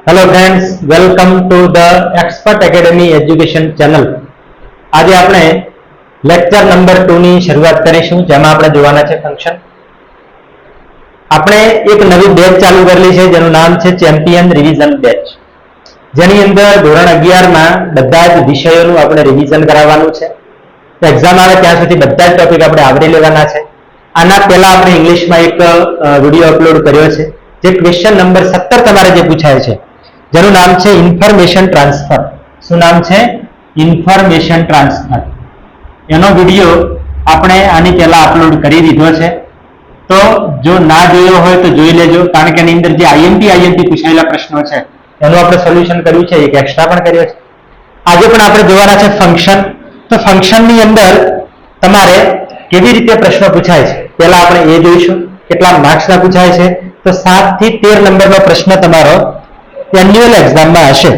Hello friends, welcome to the expert academy education channel. आज આપણે lecture number 2 ની શરૂઆત કરીશું, જેમાં આપણે જોવાના છે ફંક્શન। આપણે એક નવી બેચ ચાલુ કરેલી છે જેનું નામ છે ચેમ્પિયન રિવિઝન બેચ, જેની અંદર ધોરણ 11 માં બધા જ વિષયોનું આપણે રિવિઝન કરાવવાનું છે। એક્ઝામ આવે ત્યાં સુધી બધા જ ટોપિક આપણે આવરી લેવાના છે। આના પહેલા આપણે ઇંગ્લિશમાં એક વિડિયો અપલોડ કર્યો છે, જે ક્વેશ્ચન નંબર 17 તમારે જે પૂછાય છે, જેનું નામ છે ઇન્ફોર્મેશન ટ્રાન્સફર। શું નામ છે? Information transfer. એનો વિડિયો આપણે આની પહેલા અપલોડ કરી દીધો છે, તો જો ના જોયો હોય તો જોઈ લેજો, કારણ કે એની અંદર જે આઈએમપી પૂછાયેલા પ્રશ્નો છે એનું આપણે સોલ્યુશન કર્યું છે, એક એક્સ્ટ્રા પણ કર્યો છે। આજે પણ આપણે જોવાના છે ફંક્શન। તો ફંક્શનની અંદર તમારે કેવી રીતે પ્રશ્નો પૂછાય છે પહેલા આપણે એ જોઈશું। કેટલા માર્ક્સના પૂછાય છે? તો 7 થી 13 નંબરનો પ્રશ્ન તમારો એન્યુઅલ એક્ઝામમાં હશે,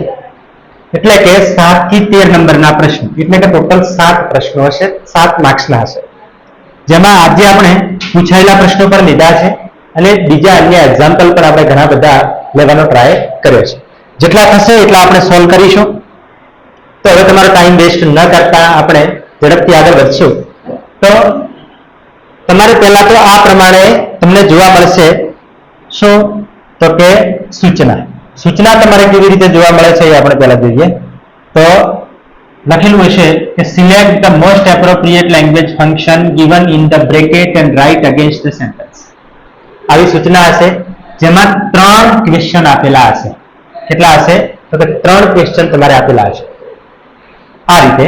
એટલે કે 7 થી 13 નંબરના પ્રશ્નો, એટલે કે ટોટલ 7 પ્રશ્નો હશે, 7 માર્ક્સના હશે, જેમાં આજે આપણે પૂછાયેલા પ્રશ્નો પણ લીધા છે અને બીજા અન્ય એક્ઝામ્પલ પણ આપણે ઘણા બધા લેવાનો ટ્રાય કર્યો છે। જેટલા થશે એટલા આપણે સોલ્વ કરીશું। તો હવે તમારો ટાઈમ વેસ્ટ ન કરતા આપણે ઝડપથી આગળ વધશું। તો તમારે પહેલા તો આ પ્રમાણે તમને જોવા મળશે, શું? તો કે સૂચના તમારે કેવી રીતે જોવા મળે છે એ આપણે પહેલા જોઈએ। તો લખેલું હશે કે select the most appropriate language function given in the bracket and write against the sentence. આવી સૂચના હશે જેમાં 3 ક્વેશ્ચન આપેલા હશે। કેટલા હશે? તો કે 3 ક્વેશ્ચન તમારે આપેલા હશે આ રીતે,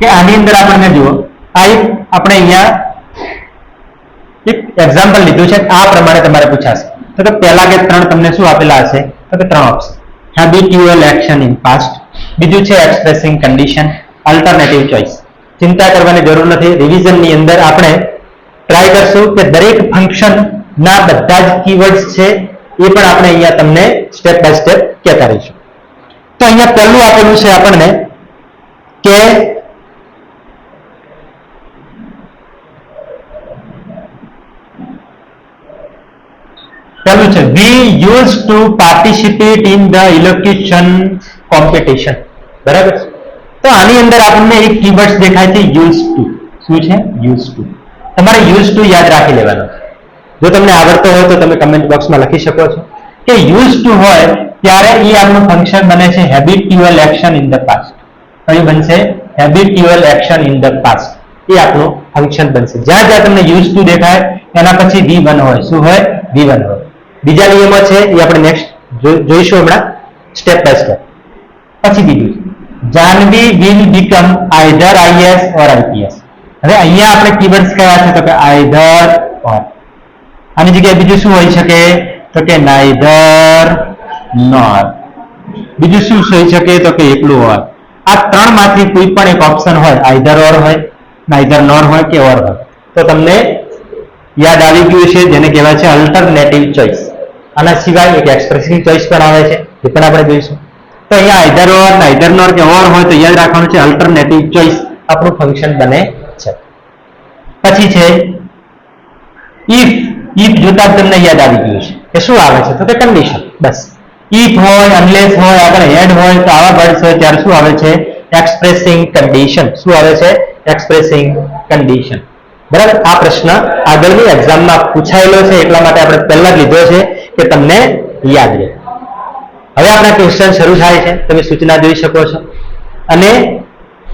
કે આની અંદર આપણને જુઓ, આ એક આપણે અહીંયા એક એક્ઝામ્પલ લીધું છે, આ પ્રમાણે તમારે પૂછાશે। તો કે પહેલા કે 3 તમને શું આપેલા હશે? તો કે 3 option, habitual action in past, બીજું છે એક્સપ્રેસિંગ કન્ડિશન, અલ્ટરનેટિવ ચોઇસ। ચિંતા કરવાની જરૂર નથી, રિવિઝનની અંદર આપણે ટ્રાય કરશું કે દરેક ફંક્શન ના બધા જ કીવર્ડ્સ છે એ પણ આપણે અહીંયા તમને સ્ટેપ બાય સ્ટેપ કહેતા રહીશું। તો અહીંયા પહેલું આપેલું છે આપણને કે પહેલું છે we used to participate in the elocution competition, બરાબર? તો આની અંદર આપણને એક કીવર્ડ્સ દેખાય છે used to। શું છે? used to। તમારે used to યાદ રાખી લેવાનું। જો તમને આવડતો હોય તો તમે કમેન્ટ બોક્સમાં લખી શકો છો કે used to હોય ત્યારે એ આપણું ફંક્શન બને છે habitual action in the past। કયું બનશે? habitual action in the past, એ આપણું ફંક્શન બનશે। જ્યાં જ્યાં તમને used to દેખાય એના પછી V1 હોય। શું હોય? V1 હોય। બીજા નિયમો છે એ આપણે નેક્સ્ટ જોઈશું હમણાં સ્ટેપ બાય સ્ટેપ। પછી બીજું, Janvi will become either IAS or IPS। હવે અહીંયા આપણે કીવર્ડ્સ કયા છે? તો કે either or। આની જગ્યાએ બીજું શું હોઈ શકે? તો કે neither nor। બીજું શું હોઈ શકે? તો કે એકલું or। આ 3 માંથી કોઈ પણ એક ઓપ્શન હોય, either or હોય, neither nor હોય કે or હોય, તો તમને યાદ આવી ગયું છે, જેને કહેવાય છે અલ્ટરનેટિવ ચોઇસ। આના સિવાય એક એક્સપ્રેસિંગ ચોઇસ પણ આવે છે, એ પણ આપણે જોઈશું। તો અહીંયા either or, neither nor કે or હોય તો યાદ રાખવાનું છે અલ્ટરનેટિવ ચોઇસ આપણું ફંક્શન બને છે। પછી છે if જોતા તમને યાદ આવી ગયું છે કે શું આવે છે? તો કે કન્ડિશન। બસ if હોય, unless હોય, આગળ head હોય તો આવા વર્ડ્સ હોય ત્યારે શું આવે છે? Expressing condition. શું આવે છે? Expressing condition. બરાબર? આ પ્રશ્ન આગળની એક્ઝામમાં પૂછાયેલો છે, એટલા માટે આપણે પહેલા જ લીધો છે કે તમને યાદ રહે। હવે આપણા ક્વેશ્ચન શરૂ થાય છે, તમે સૂચના જોઈ શકો છો, અને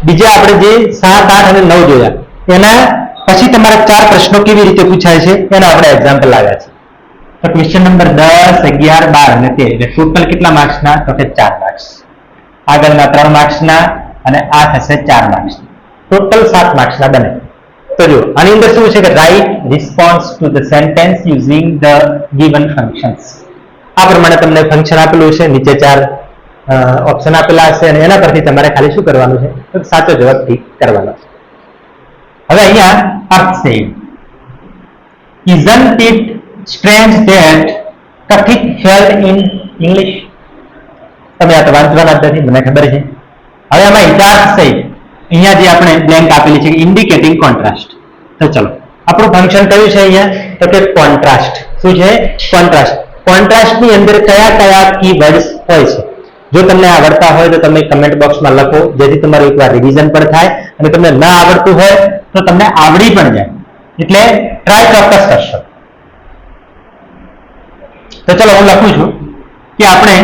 બીજા આપણે જે 7, 8 અને 9 જોયા એના પછી તમારા 4 પ્રશ્નો કેવી રીતે પૂછાય છે એના આપણે એક્ઝામ્પલ લાવ્યા છે। તો ક્વેશ્ચન નંબર 10, 11, 12 અને 13, એટલે ટોટલ કેટલા માર્ક્સના? તો કે 4 માર્ક્સ। આગળના 3 માર્ક્સના અને આ થશે 4 માર્ક્સના, ટોટલ 7 માર્ક્સના બને। તો જો આની અંદર શું છે કે write response to the sentence using the given functions. આ પ્રમાણે તમને ફંક્શન આપેલું છે, નીચે 4 ઓપ્શન આપેલા હશે અને એના પરથી તમારે ખાલી શું કરવાનું છે? તો સાચો જવાબ ઠીક કરવાનો છે। હવે અહીંયા અર્થ છે, isn't it strange that કથિત failed in English? તમે આ તો વાંચવાના જ નથી, મને ખબર છે। હવે આમાં હિતાર્થ છે, અહીંયા જે આપણે બ્લેન્ક આપેલી છે ઇન્ડિકેટિંગ કોન્ટ્રાસ્ટ। તો ચલો આપણું ફંક્શન કયું છે અહીંયા? તો કે કોન્ટ્રાસ્ટ। શું છે? કોન્ટ્રાસ્ટ। કોન્ટ્રાસ્ટની અંદર કયા કયા કીવર્ડ્સ હોય છે. જો તમને આવડતા હોય તો તમે કમેન્ટ બોક્સમાં લખો, જેથી તમારું એકવાર રિવિઝન પણ થાય અને તમને ના આવડતું હોય તો તમને આવડી પણ જાય, એટલે ટ્રાય ચોક્કસ કરશો. તો ચલો હું લખું છું કે આપણે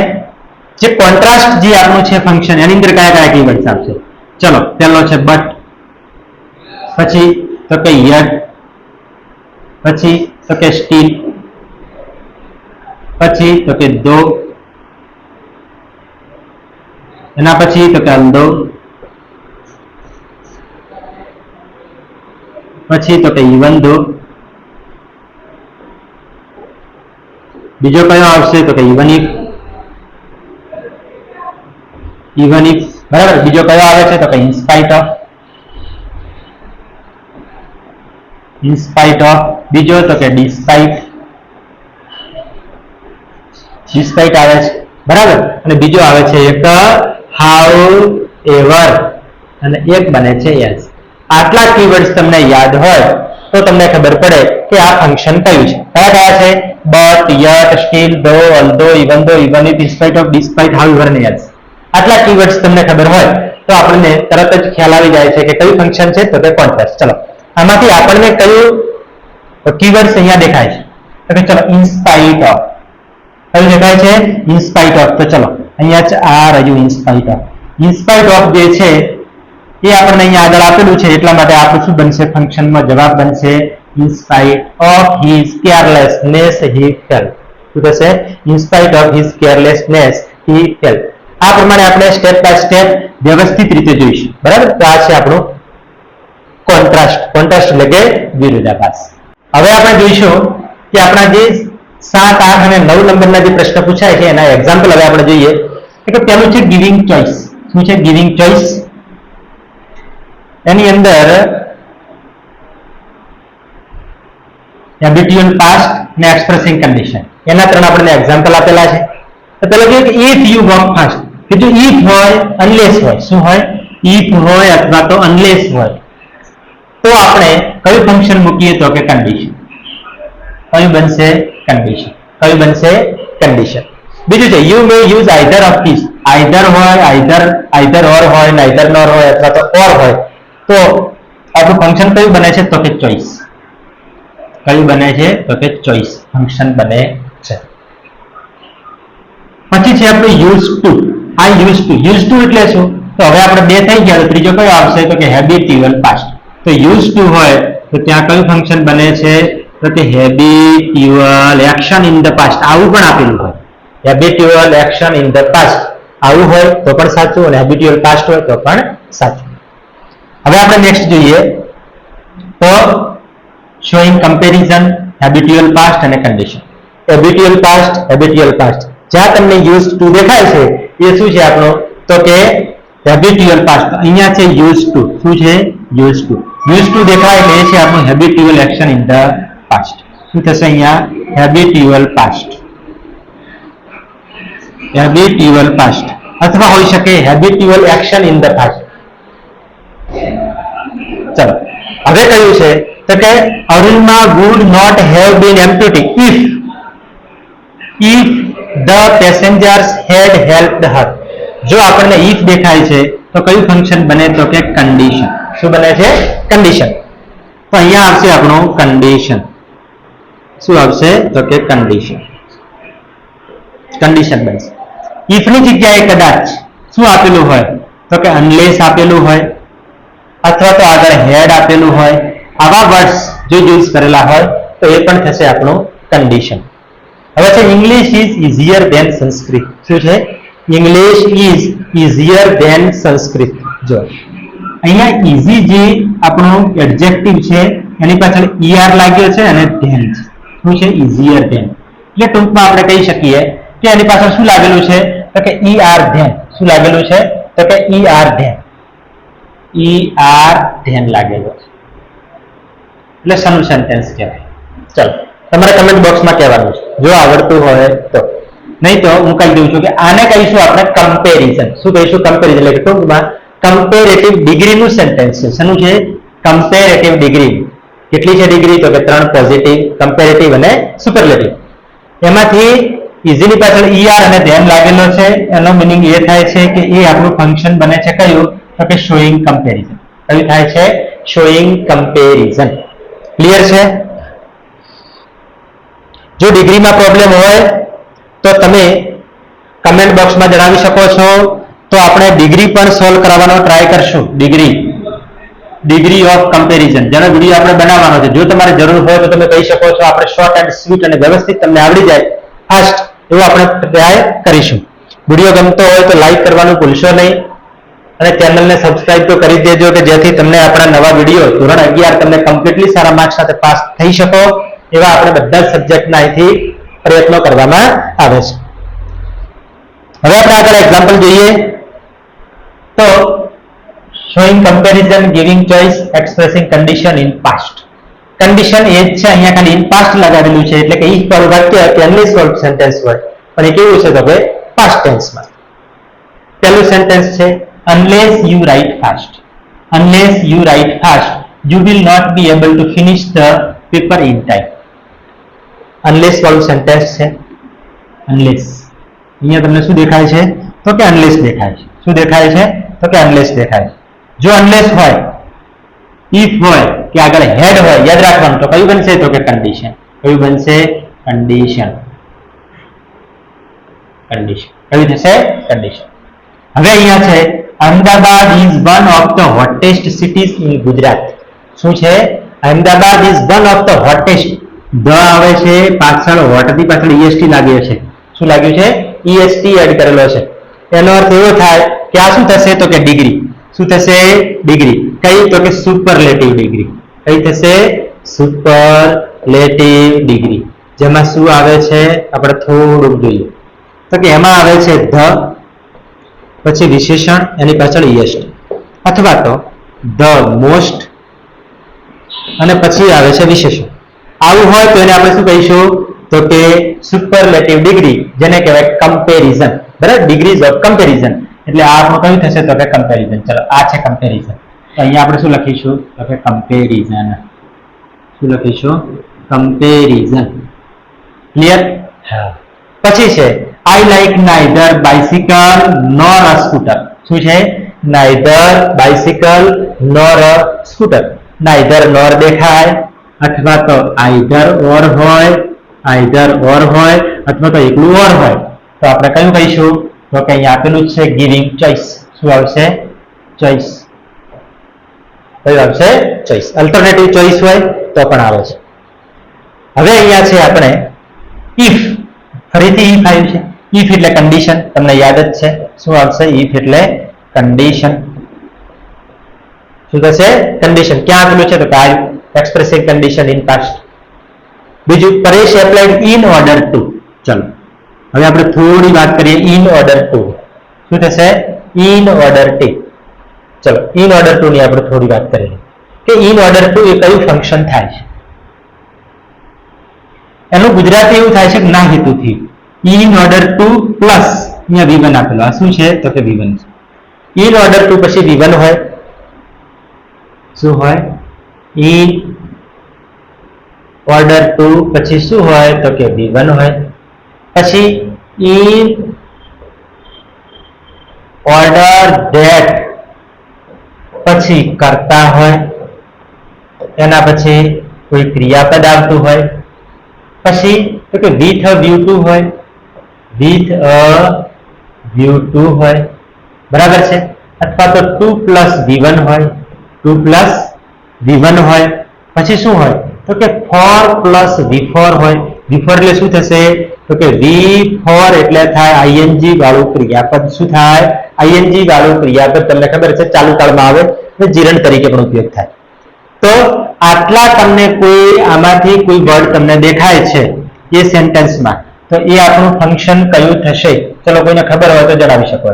જે કોન્ટ્રાસ્ટ જે આપણું છે ફંક્શન, એની અંદર કયા કયા કીવર્ડ્સ આવશે. ચલો પહેલો છે બટ, પછી તો કે યટ, પછી તો કે સ્ટીલ, પછી તો કે દો, એના પછી તો કે અંદો, પછી તો કે ઇવન દો, બીજો કયો આવશે તો કે ઇવન ઇફ, બરાબર. બીજો કયો આવે છે તો કે ઇનસ્પાઇટ ઓફ, બીજો તો કે ડિસ્પાઇટ આવે છે, બરાબર. અને બીજો આવે છે એક હાઉ એવર, અને એક બને છે યસ. આટલા કીવર્ડ્સ તમને યાદ હોય તો તમને ખબર પડે કે આ ફંક્શન કયું છે. કયા કયા છે? But, yet, still, though, although, even though, even if, in spite of, despite, however ને યસ. આટલા કીવર્ડ્સ તમને ખબર હોય તો આપણને તરત જ ખ્યાલ આવી જાય છે કે કયું ફંક્શન છે તો કે કોન્ટ્રાસ્ટ. ચલો આમાંથી આપણને કયું કીવર્ડ્સ અહીંયા દેખાય છે તો કે ચલો ઇનસ્પાઇટ ઓફ, કયું દેખાય છે? ઇનસ્પાઇટ ઓફ. તો ચલો અહીંયા આ રહ્યું ઇનસ્પાઇટ ઓફ. ઇનસ્પાઇટ ઓફ જે છે એ આપણને અહીંયા આગળ આપેલું છે, એટલા માટે આપણું શું બનશે? ફંક્શનમાં જવાબ બનશે ઇનસ્પાઇટ ઓફ હિઝ કેરલેસનેસ હી ફેલ. શું થશે? ઇનસ્પાઇટ ઓફ હિઝ કેરલેસનેસ હી ફેલ. આ પ્રમાણે આપણે સ્ટેપ બાય સ્ટેપ વ્યવસ્થિત રીતે જોઈશું, બરાબર. તો આ છે આપણું કોન્ટ્રાસ્ટ. કોન્ટ્રાસ્ટ એટલે કે વિરોધાભાસ. હવે આપણે જોઈશું કે આપણા જે 7, 8 અને 9 નંબરના જે પ્રશ્ન પૂછાય છે એના એક્ઝામ્પલ હવે આપણે જોઈએ. કે પહેલું છે ગિવિંગ ચોઇસ. શું છે ગિવિંગ ચોઇસ? એની અંદર હેબિચ્યુઅલ પાસ્ટ અને એક્સપ્રેસિંગ કન્ડિશન, એના 3 આપણને એક્ઝામ્પલ આપેલા છે. તો પેલો કે ઇફ યુ વર્ક ફાસ્ટ, કે જો ઇફ હોય, અનલેસ હોય. શું હોય? ઇફ હોય અથવા તો અનલેસ હોય તો આપણે કયું ફંક્શન મૂકીએ તો કે કન્ડિશન. કયું બનશે? કન્ડિશન. કયું બનશે? કન્ડિશન. બીજું છે you may use either of this. Either હોય, આઈધર ઓર હોય, નાઈધર નોર હોય અથવા તો ઓર હોય તો આપણું ફંક્શન કયું બને છે તો કે ચોઇસ. કયું બને છે તો કે ચોઇસ ફંક્શન બને છે. પછી છે આપણું યુઝ ટુ. આ યુઝ ટુ એટલે શું? તો હવે આપણે 2 થઈ ગયા, તો ત્રીજો કયો આવશે તો કે હેબિચ્યુઅલ પાસ્ટ. તો યુઝ ટુ હોય તો ત્યાં કયું ફંક્શન બને છે તો કે habitual action in the past. આવું પણ આપેલું હોય, habitual action in the past. આવું હોય તો પણ સાચું, અને હેબિચ્યુઅલ પાસ્ટ હોય તો પણ સાચું. હવે આપણે નેક્સ્ટ જોઈએ તો શોઈંગ કમ્પેરિઝન હેબિચ્યુઅલ પાસ્ટ અને કન્ડિશન. હેબિચ્યુઅલ પાસ્ટ જ્યાં તમને યુઝ ટુ દેખાય છે એ શું છે આપણો તો કે હેબિચ્યુઅલ પાસ્ટ. અહીંયા છે યુઝ ટુ. શું છે? યુઝ ટુ દેખાય એટલે એ છે આપણું habitual action in the past. શું થશે અહીંયા? Habitual past. હેબિચ્યુઅલ પાસ્ટ અથવા હોઈ શકે habitual action in the past. ચલો હવે કયું છે તો કે અરુણમાં would not have been empty if the passengers had helped her. જો આપણને if દેખાય છે તો કયું ફંક્શન બને તો કે કન્ડિશન. શું બને છે? કન્ડિશન. તો અહીંયા આવશે આપણું કન્ડિશન. શું આવશે તો કે કન્ડિશન. કન્ડિશન બનશે. if ની જગ્યાએ કદાચ શું આપેલું હોય તો કે અનલેસ આપેલું હોય અથવા તો આગળ હેડ આપેલું હોય, આવા વર્ડ્સ જો યુઝ કરેલા હોય તો એ પણ થશે આપણું કન્ડિશન. હવે છે English is easier than Sanskrit. શું છે? English is easier than Sanskrit. જો અહીંયા ઇઝી જે આપણું એડજેક્ટિવ છે એની પાછળ er લાગ્યો છે અને ધેન છે. શું છે? Easier than. એટલે ટૂંકમાં આપણે કહી શકીએ કે એની પાછળ શું લાગેલું છે તો કે er ધેન. શું લાગેલું છે તો કે er ધેન. ધેન લાગેલું છે એટલે સનું સેન્ટેન્સ કહેવાય. ચલો તમારે કમેન્ટ બોક્સમાં કહેવાનું છે જો આવડતું હોય તો. નહીં તો હું કહી દઉં છું કે આને કહીશું આપણે કમ્પેરિઝન. શું કહીશું? કમ્પેરિઝન. એટલે કે ટૂંકમાં કમ્પેરેટિવ ડિગ્રીનું સેન્ટેન્સ છે. શેનું છે? Comparative degree. કેટલી છે ડિગ્રી તો કે 3 પોઝિટિવ, કમ્પેરેટિવ અને સુપરલેટિવ. એમાંથી ઇઝીની પાછળ ER અને ધેન લાગેલો છે, એનો મિનિંગ એ થાય છે કે એ આપણું ફંક્શન બને છે કયું, તો કે શોઈંગ કમ્પેરિઝન. કયું થાય છે? Showing comparison. ક્લિયર છે? જો ડિગ્રીમાં પ્રોબ્લેમ હોય તો તમે કમેન્ટ બોક્સમાં જણાવી શકો છો, તો આપણે ડિગ્રી પણ સોલ્વ કરવાનો ટ્રાય કરશું. ડિગ્રી ઓફ કમ્પેરિઝન જેનો વિડીયો આપણે બનાવવાનો છે. જો તમારે જરૂર હોય તો તમે કહી શકો છો. આપણે શોર્ટ એન્ડ સ્વીટ અને વ્યવસ્થિત તમને આવડી જાય ફાસ્ટ એવું આપણે ટ્રાય કરીશું. વિડીયો ગમતો હોય તો લાઈક કરવાનું ભૂલશો નહીં અને ચેનલને સબસ્ક્રાઇબ તો કરી દેજો કે જેથી તમને આપણા નવા વિડીયો ધોરણ 11 તમને કમ્પ્લીટલી સારા માર્ક્સ સાથે પાસ થઈ શકો એવા આપણે બધા જ સબ્જેક્ટના અહીંથી પ્રયત્નો કરવામાં આવે છે. હવે આપણે આગળ એક્ઝામ્પલ જોઈએ તો showing comparison, giving choice, expressing condition in past. Condition એ જ છે, અહીંયા ખાલી ઇન પાસ્ટ લગાવેલું છે એટલે કે if વાળું વાક્ય પહેલી સોલ્વ સેન્ટેન્સ હોય, પણ એ કેવું છે તો કે પાસ્ટ ટેન્સમાં. પહેલું સેન્ટેન્સ છે unless you write fast, you will not be able to finish the paper in time. unless વાળું સેન્ટેન્સ છે. unless અહીંયા તમને શું દેખાય છે તો કે unless દેખાય છે. શું દેખાય છે તો કે unless દેખાય છે. જો unless હોય, if હોય કે આગળ head હોય, યાદ રાખવાનું તો કયું બનશે તો કે condition. કયું બનશે? condition. કયું થશે? condition. હવે અહીંયા છે Ahmedabad is one of the hottest cities in Gujarat. શું છે? Ahmedabad is one of the hottest. The આવે છે પાછળ, hot ની પાછળ est લાગ્યો છે. શું લાગ્યું છે? est એડ કરેલો છે. એનો અર્થ એવો થાય કે આ શું થશે તો કે ડિગ્રી. શું થશે? ડિગ્રી. કઈ તો કે સુપરલેટિવ ડિગ્રી. કઈ થશે? Superlative degree. જેમાં શું આવે છે આપણે થોડુંક જોઈએ તો કે એમાં આવે છે ધ, પછી વિશેષણ, એની પાછળ est, અથવા તો ધ મોસ્ટ અને પછી આવે છે વિશેષણ. આવું હોય તો એને આપણે શું કહીશું તો કે સુપરલેટિવ ડિગ્રી, જેને કહેવાય કમ્પેરિઝન. બરાબર? Degrees of comparison. એટલે આ આપણું કયું થશે તો કે કમ્પેરિઝન. ચલો આ છે કમ્પેરિઝન. તો અહીંયા આપણે શું લખીશું તો કે કમ્પેરિઝન. શું લખીશું? કમ્પેરિઝન. ક્લિયર? હા. પછી છે I like neither bicycle nor a scooter. શું છે? neither bicycle nor a scooter. neither nor દેખાય, અથવા તો either or હોય, અથવા તો એકલું or હોય તો આપણે કયું કહીશું તો કે અહીંયા આપેલું છે giving choice. શું આવશે? choice. કયું આવશે? choice. અલ્ટરનેટિવ ચોઇસ હોય તો પણ આવે છે. હવે અહીંયા છે આપણે if. ફરીથી if આવ્યું છે. if એટલે કન્ડિશન, તમને યાદ જ છે. શું આવશે? if એટલે કન્ડિશન. શું થશે? કન્ડિશન. ક્યાં આપેલું છે તો કે એક્સપ્રેસિંગ કન્ડિશન ઇન પાસ્ટ. બીજું પરેશ એપ્લાઇડ ઇન ઓર્ડર ટુ. ચલો હવે આપણે થોડી વાત કરીએ ઇન ઓર્ડર ટુ. શું થશે? In order to. ચલો ઇન ઓર્ડર ટુ ની આપણે થોડી વાત કરીએ કે ઇન ઓર્ડર ટુ એ કયું ફંક્શન થાય છે. એનું ગુજરાતી એવું થાય છે કે ના હેતુથી. ઇન ઓર્ડર ટુ પ્લસ અહીંયા V1 આપેલો. આ શું છે તો કે V1 છે. ઇન ઓર્ડર ટુ પછી V1 હોય. શું હોય? ઇન ઓર્ડર ટુ પછી શું હોય તો કે V1 હોય. પછી ઇન ઓર્ડર ધેટ પછી કરતા હોય, એના પછી કોઈ ક્રિયાપદ આવતું હોય, પછી તો કે with a view to હોય, with a view to હોય. બરાબર છે? અથવા તો 2 plus V1 હોય, 2 plus V1 હોય. પછી શું હોય તો કે 4 plus V4 હોય. V4 એટલે શું થશે તો કે V4 એટલે થાય ing વાળું ક્રિયાપદ. શું થાય? ing વાળું ક્રિયાપદ. તમને ખબર છે ચાલુ કાળમાં આવે અને જીરણ તરીકે પણ ઉપયોગ થાય. તો આટલા તમને કોઈ આમાંથી કોઈ વર્ડ તમને દેખાય છે એ સેન્ટેન્સમાં, તો એ આપણું ફંક્શન કયું થશે? ચલો કોઈને ખબર હોય તો જણાવી શકો.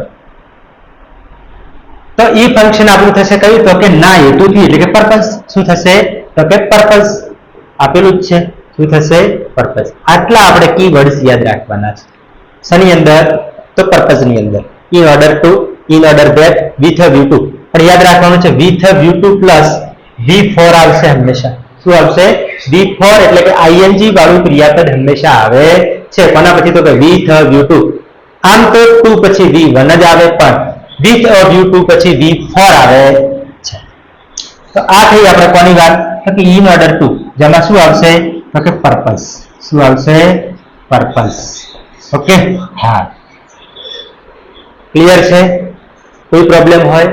તો એ ફંક્શન આપણું થશે કયું તો કે ના હેતુથી, એટલે કે પર્પઝ. શું થશે તો કે પર્પઝ. આપેલું જ છે. શું થશે? પર્પઝ. આટલા આપણે કીવર્ડ્સ યાદ રાખવાના છે. શની અંદર? તો પર્પઝ ની અંદર. In order to, in order that, with a view to. પણ યાદ રાખવાનું છે with a view to plus V4 આવશે હંમેશા. શું આવશે? V4 એટલે કે ing વાળું ક્રિયાપદ હંમેશા આવે છે કોના પછી તો કે with of u2 આમ તો 2 પછી v1 જ આવે પણ with of u2 પછી v4 આવે છે તો આ થઈ આપણે કોની વાત તો કે in order to જેમાં શું આવશે તો કે purpose શું આવશે purpose ઓકે હા ક્લિયર છે કોઈ પ્રોબ્લેમ હોય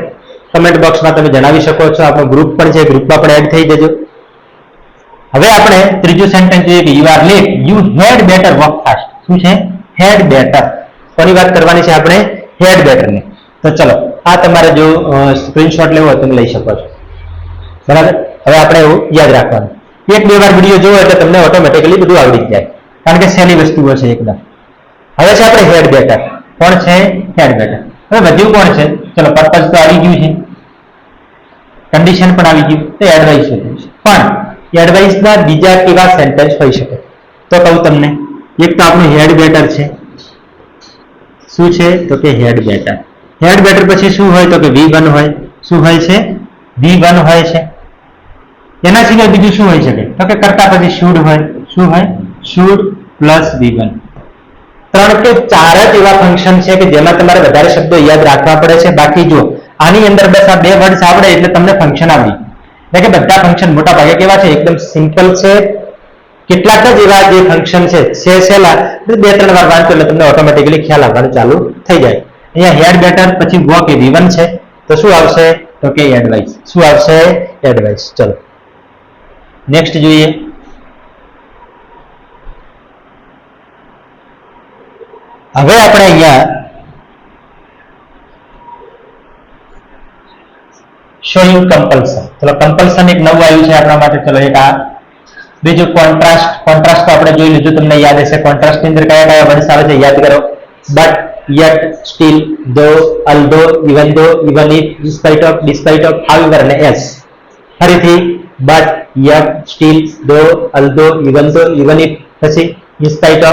કમેન્ટ બોક્સમાં તમે જણાવી શકો છો આપણો ગ્રુપ પણ છે ગ્રુપમાં પણ એડ થઈ જજો હવે આપણે ત્રીજું સેન્ટેન્સ જોઈએ કે you are late you had better work fast શું છે હેડ બેટર કોની વાત કરવાની છે આપણે હેડ બેટર ની તો ચલો આ તમારે જો સ્ક્રીનશોટ લેવો હોય તમે લઈ શકો છો બરાબર હવે આપણે એવું યાદ રાખવાનું એક બે વાર વિડીયો જોવો એટલે તમને ઓટોમેટિકલી બધું આવડી જાય કારણ કે સહેલી વસ્તુઓ છે એકદમ હવે છે આપણે હેડ બેટર કોણ છે હેડ બેટર હવે વધ્યું કોણ છે ચલો પર્પઝ તો આવી ગયું છે કન્ડિશન પણ આવી ગયું તો એડવાઇસ હોતું છે પણ એડવાઇસ ના બીજા કેવા સેન્ટેન્સ હોઈ શકે તો કહું તમને એક તો આપણું હેડ બેટર છે શું છે તો કે હેડ બેટર પછી શું હોય તો કે v1 હોય શું હોય છે v1 હોય છે એના સિવાય બીજું શું હોઈ શકે તો કે કરતા પછી શુડ હોય શું હોય શુડ પ્લસ v1 ત્રણ કે ચાર જ એવા ફંક્શન છે કે જેમાં તમારે વધારે શબ્દો યાદ રાખવા પડે છે બાકી જો આની અંદર બસ આ બે વર્ડ્સ આવડે એટલે તમને ફંક્શન આવડી એટલે કે બધા ફંક્શન મોટા ભાગે કેવા છે એકદમ સિમ્પલ છે કેટલાક જ એવા જે ફંક્શન છે સહેલા બે ત્રણ વાર વાંચો એટલે તમને ઓટોમેટિકલી ખ્યાલ આવવાનું ચાલુ થઈ જાય અહીંયા હેડ બેટર પછી વર્ક એ v1 છે તો શું આવશે તો કે એડવાઇસ શું આવશે એડવાઇસ ચલો નેક્સ્ટ જોઈએ હવે આપણે અહીંયા શોઈંગ કમ્પલ્સન ચલો કમ્પલ્સન એક નવું આવ્યું છે આપણા માટે ચલો એક આ બીજું કોન્ટ્રાસ્ટ તો આપણે જોઈ લીધું તમને યાદ હશે કોન્ટ્રાસ્ટ ની અંદર કયા કયા વર્ડ્સ આવે છે યાદ કરો but yet still though although even if despite of however અને as ફરીથી but yet still though although even if પછી despite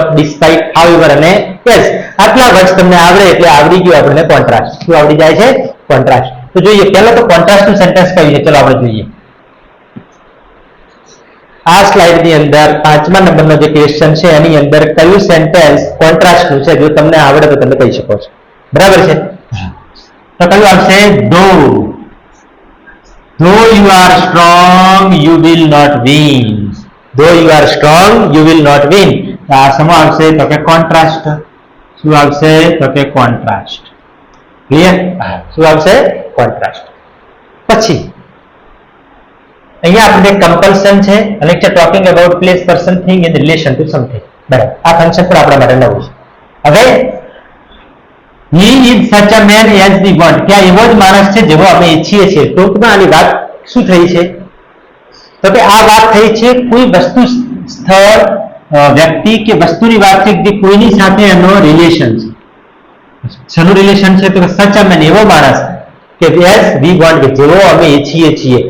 however અને as આટલા વર્ડ્સ તમને આવડે એટલે આવડી ગયું આપણને કોન્ટ્રાસ્ટ શું આવડી જાય છે કોન્ટ્રાસ્ટ તો જોઈએ પહેલા તો કોન્ટ્રાસ્ટ નું સેન્ટેન્સ કયું છે ચલો આપણે જોઈએ આ સ્લાઇડ ની અંદર 5મા નંબરનો જે ક્વેશ્ચન છે એની અંદર કયું સેન્ટેન્સ કોન્ટ્રાસ્ટ નું છે જો તમને આવડે તો તમે કહી શકો છો બરાબર છે તો કયું આવશે though you are strong you will not win though you are strong you will not win આ શું આવશે તો કે કોન્ટ્રાસ્ટ શું આવશે તો કે કોન્ટ્રાસ્ટ ક્લિયર શું આવશે કોન્ટ્રાસ્ટ પછી અહીંયા આપણે કમ્પલ્સન છે અને છે talking about place person thing in relation to something બરાબર આ ફંક્શન પણ આપણા માટે નવું છે હવે he is such a man as we want કે એવો જ માણસ છે જેવો અમે ઈચ્છીએ છીએ ટૂંકમાં આની વાત શું થઈ છે તો કે આ વાત થઈ છે કોઈ વસ્તુ સ્થળ વ્યક્તિ કે વસ્તુની વાત છે કે કોઈની સાથે એનો રિલેશન છે શેનું રિલેશન છે તો સચ અ મેન એવો માણસ કે as we want કે જેવો અમે ઈચ્છીએ છીએ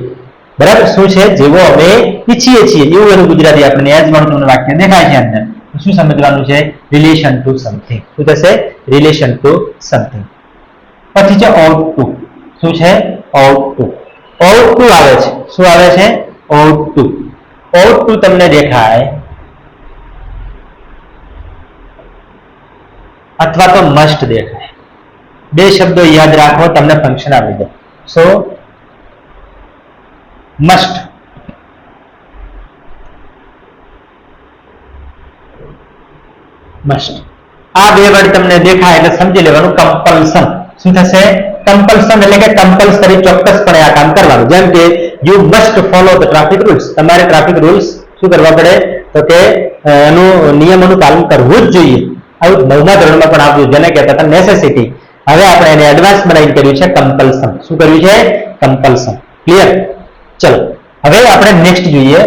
બરાબર શું છે જેવો અમે ઈચ્છીએ છીએ એવું એનું ગુજરાતી આપણને એજ મળતું વાક્ય દેખાય છે અંદર શું સમજવાનું છે રિલેશન ટુ સમથિંગ શું થશે રિલેશન ટુ સમથિંગ પછી છે ought to શું છે ought to આવે છે શું આવે છે ought to તમને દેખાય અથવા તો મસ્ટ દેખાય બે શબ્દો યાદ રાખો તમને ફંક્શન આવી જાય સો must આ બે વર્ડ તમને દેખાય એટલે સમજી લેવાનું કમ્પલ્સન શું થશે કમ્પલ્સન એટલે કે કમ્પલ્સરી ચોક્કસપણે આ કામ કરવાનું જેમ કે you must follow the traffic rules તમારે ટ્રાફિક રૂલ્સ શું કરવા પડે તો કે એનું નિયમોનું પાલન કરવું જ જોઈએ આવું 9મા ધોરણમાં પણ આવ્યું જેને કહેતા હતા નેસેસિટી હવે આપણે એને એડવાન્સ બનાવીને કર્યું છે કમ્પલ્સન શું કર્યું છે કમ્પલ્સન ક્લિયર ચલો હવે આપણે નેક્સ્ટ જોઈએ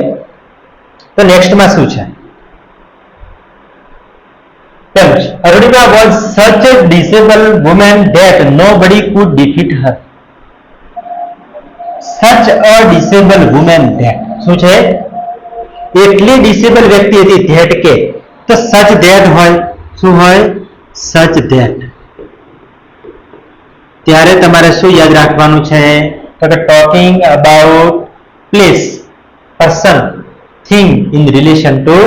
તો નેક્સ્ટમાં શું છે Arunima was such a disabled woman that nobody could defeat her. Such a disabled woman that શું છે એટલી ડિસેબલ વ્યક્તિ હતી ધેટ કે તો સચ ધેટ હોય શું હોય સચ ધેટ ત્યારે તમારે શું યાદ રાખવાનું છે તો કે talking about place person thing in relation to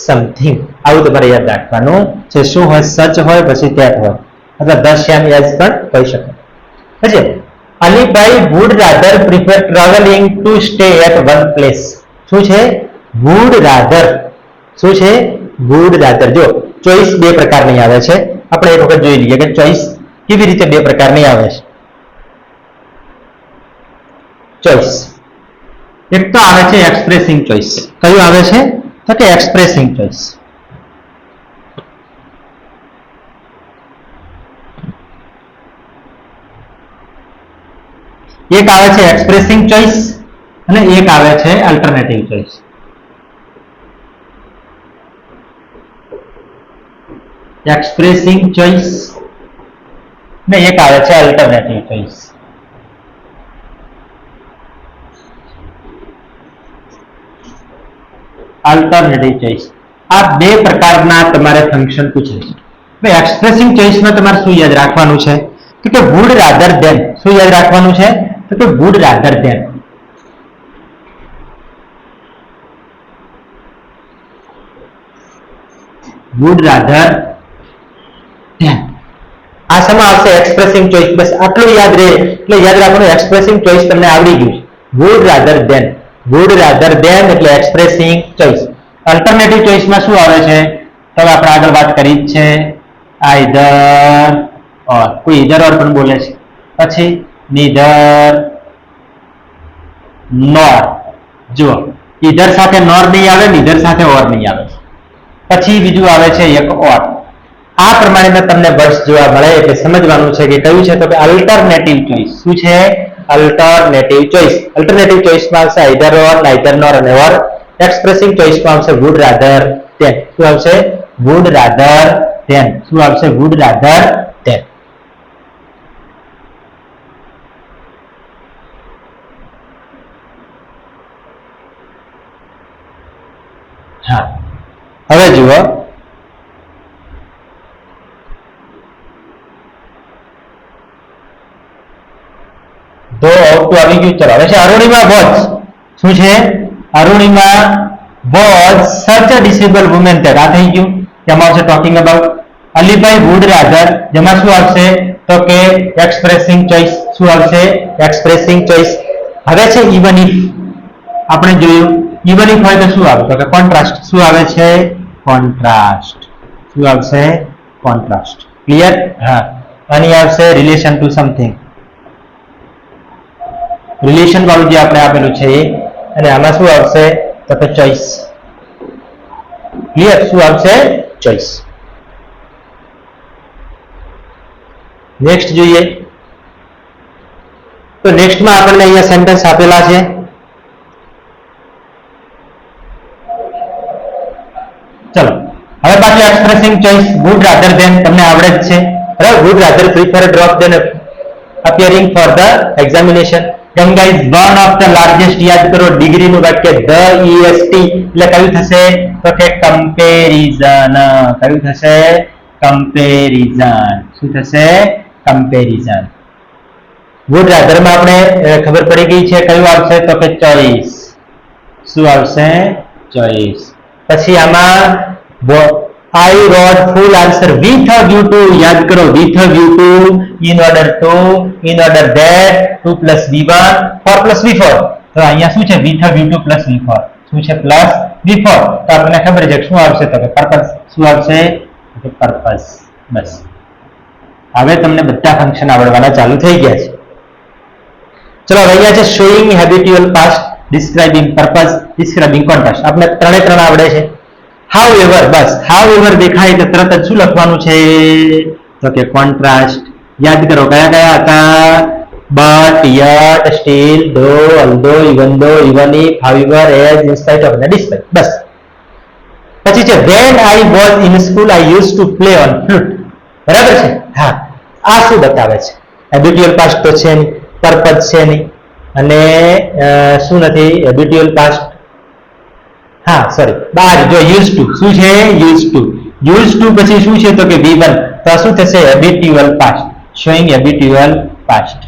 something, આવું તમારે યાદ રાખવાનું છે. શું હોય? સચ હોય, પછી that હોય, અથવા the શ્યામ એઝ પણ કહી શકો. પછી Alibhai would rather prefer traveling to stay at one place. શું છે? would rather. શું છે? would rather. જો ચોઈસ બે પ્રકારની આવે છે, આપણે એક વખત જોઈ લઈએ કે ચોઈસ કેવી રીતે બે પ્રકારની આવે છે. ચોઈસ એક તો આવે છે એક્સપ્રેસિંગ ચોઈસ. કયું આવે છે? તો કે એક્સપ્રેસિંગ ચોઈસ. એક આવે છે એક્સપ્રેસિંગ ચોઈસ અને એક આવે છે અલ્ટરનેટિવ ચોઈસ. એક્સપ્રેસિંગ ચોઈસ ને એક આવે છે અલ્ટરનેટિવ ચોઈસ. અલ્ટરનેટિવ ચોઈસ આ બે પ્રકારના તમારે ફંક્શન પૂછે છે. એક્સપ્રેસિંગ ચોઈસમાં તમારે શું યાદ રાખવાનું છે? તો કે would rather than. શું યાદ રાખવાનું છે? તો કે would rather than. would rather than આ શેમાં આવશે? Expressing choice. બસ આટલું યાદ રહે એટલે યાદ રાખવાનું. એક્સપ્રેસિંગ ચોઈસ તમને આવડી ગયું છે. would rather than. would rather than એટલે એક્સપ્રેસિંગ ચોઈસ. અલ્ટરનેટિવ ચોઈસમાં શું આવે છે? તો આપણે આગળ વાત કરી જ છે. આઈધર ઓર. કોઈ ઈધર ઓર પણ બોલે છે. પછી નીધર નોર. જુઓ ઈધર સાથે નોર નહીં આવે, નીધર સાથે ઓર નહીં આવે. પછી બીજું આવે છે એક ઓર. આ પ્રમાણેના તમને વર્ડ્સ જોવા મળે એટલે સમજવાનું છે કે કયું છે? તો કે અલ્ટરનેટિવ ચોઈસ. શું છે? Alternative choice. અલ્ટરનેટિવ ચોઈસમાં આવશે આઈધર ઓર, નાઈધર નોર અને ઓર. એક્સપ્રેસિંગ ચોઈસમાં આવશે would rather than. શું આવશે? would rather than. શું આવશે? would rather than. હા હવે જુઓ તો આવતું આવી ગયું. ચલો હવે છે અરુણિમા વોઝ. શું છે? અરુણિમા વોઝ સચ અ ડિસેબલ વુમેન ધેટ. આ થઈ ગયું. જેમાં આવશે talking about. Alibhai would rather. જેમાં શું આવશે? તો કે એક્સપ્રેસિંગ ચોઈસ. શું આવશે? Expressing choice. હવે છે ઇવન ઇફ. આપણે જોયું ઇવન ઇફ હોય તો શું આવે? તો કે કોન્ટ્રાસ્ટ. શું આવે છે? કોન્ટ્રાસ્ટ. શું આવશે? કોન્ટ્રાસ્ટ. ક્લિયર? હા. આની આવશે રિલેશન ટુ સમથિંગ. રિલેશન વાળું જે આપણે આપેલું છે એ. અને આમાં શું આવશે? તો કે ચોઈસ. ક્લિયર? શું આવશે? ચોઈસ. નેક્સ્ટ જોઈએ તો નેક્સ્ટમાં આપણને અહીંયા સેન્ટેન્સ આપેલા છે. ચલો હવે પાછું expressing choice would rather than તમને આવડે જ છે. બરાબર? would rather prefer a drop than appearing for the examination. Ganga is one of the largest. યાદ કરો ડિગ્રીનું વાક્ય the est એટલે કયું થશે? તો કે કમ્પેરિઝન. કયું થશે? કમ્પેરિઝન. શું થશે? કમ્પેરિઝન. would rather માં આપણે ખબર પડી ગઈ છે કયું આવશે? તો કે ચોઈસ. શું આવશે? ચોઈસ. પછી આમાં I wrote full answer with a view to. યાદ કરો with a view to, in order that, 2 plus v1 4 plus v4. તો અહીંયા શું છે? with a view to plus v4. શું છે? plus v4. તો આપણને ખબર છે શું આવશે? તો કે purpose. શું આવશે? તો કે purpose. બસ હવે તમને બધા ફંક્શન આવડવાના ચાલુ થઈ ગયા છે. ચલો અહીંયા છે showing habitual past, describing purpose, describing contrast. આપણે ત્રણે ત્રણ આવડે છે. however બસ however દેખાય તો તરત જ શું લખવાનું છે? તો કે કોન્ટ્રાસ્ટ. યાદ કરો કયા કયા હતા? but, yet, still, though, although, even though, even if, however, as, in spite of, and despite. બસ પછી છે when I was in school I used to play on flute. બરાબર છે? હા. આ શું બતાવે છે? હેબિટ્યુઅલ પાસ્ટ તો છે નહીં, પર્પઝ છે નહીં, અને શું નથી? હેબિટ્યુઅલ પાસ્ટ. હા સોરી બાર જો યુઝ ટુ. શું છે? Use to. યુઝ ટુ પછી શું છે? તો કે v1. તો શું થશે? Habitual past. Showing habitual past.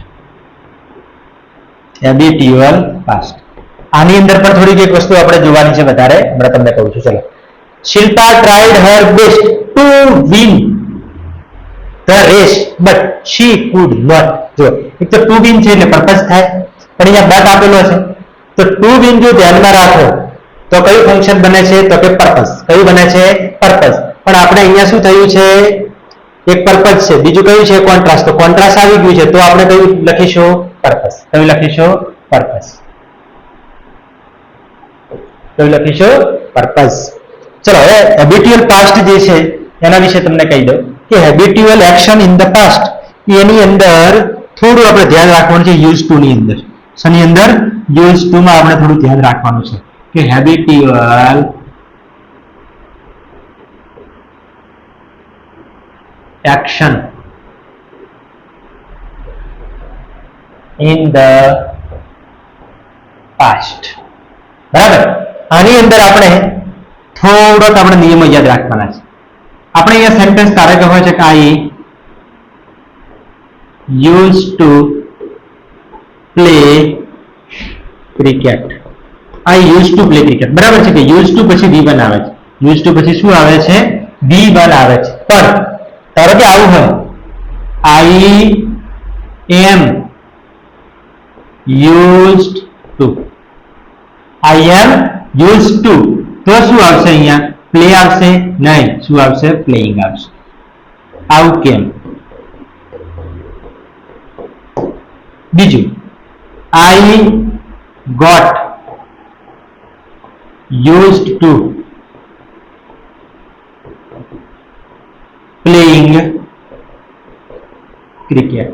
Habitual past. આની અંદર પણ થોડીક એક વસ્તુ આપણે જોવાની છે વધારે. હમણાં તમને કહું છું. ચલો Shilpa tried her best to win the race but she could not. જો એક તો to win છે એટલે પર્પસ થાય, પણ અહીંયા but આપેલો છે તો to win જો ધ્યાનમાં રાખો તો કયું ફંક્શન બને છે તો કે પર્પસ. કયું બને છે? પર્પસ. પણ આપણે અહીંયા શું થયું છે? એક પર્પસ છે, બીજું કયું છે? કોન્ટ્રાસ્ટ. તો કોન્ટ્રાસ્ટ આવી ગયું છે તો આપણે કયું લખીશું? પર્પસ. કયું લખીશું? પર્પસ. કયું લખીશું? પર્પસ. ચલો હવે હેબિટ્યુઅલ પાસ્ટ જે છે એના વિશે તમને કહી દઉં કે હેબિટ્યુઅલ એક્શન ઇન ધ પાસ્ટ એની અંદર થોડું આપણે ધ્યાન રાખવાનું છે યુઝ ટુ ની અંદર. શની અંદર? યુઝ ટુ માં આપણે થોડું ધ્યાન રાખવાનું છે કે હેબિટ્યુઅલ એક્શન ઇન ધ પાસ્ટ. બરાબર. આની અંદર આપણે થોડોક આપણે નિયમો યાદ રાખવાના છે. આપણે અહીંયા સેન્ટેન્સ ધારો કે હોય છે કે I use to play cricket. I use to play cricket. બરાબર છે કે યુઝ ટુ પછી V1 આવે છે. યુઝ ટુ પછી શું આવે છે? V1 આવે છે. પણ ધારો કે આવું હોય I am used to. I am use to તો શું આવશે? અહીંયા પ્લે આવશે નહીં. શું આવશે? પ્લેઇંગ આવશે. આવું કેમ? બીજું I got used to playing cricket.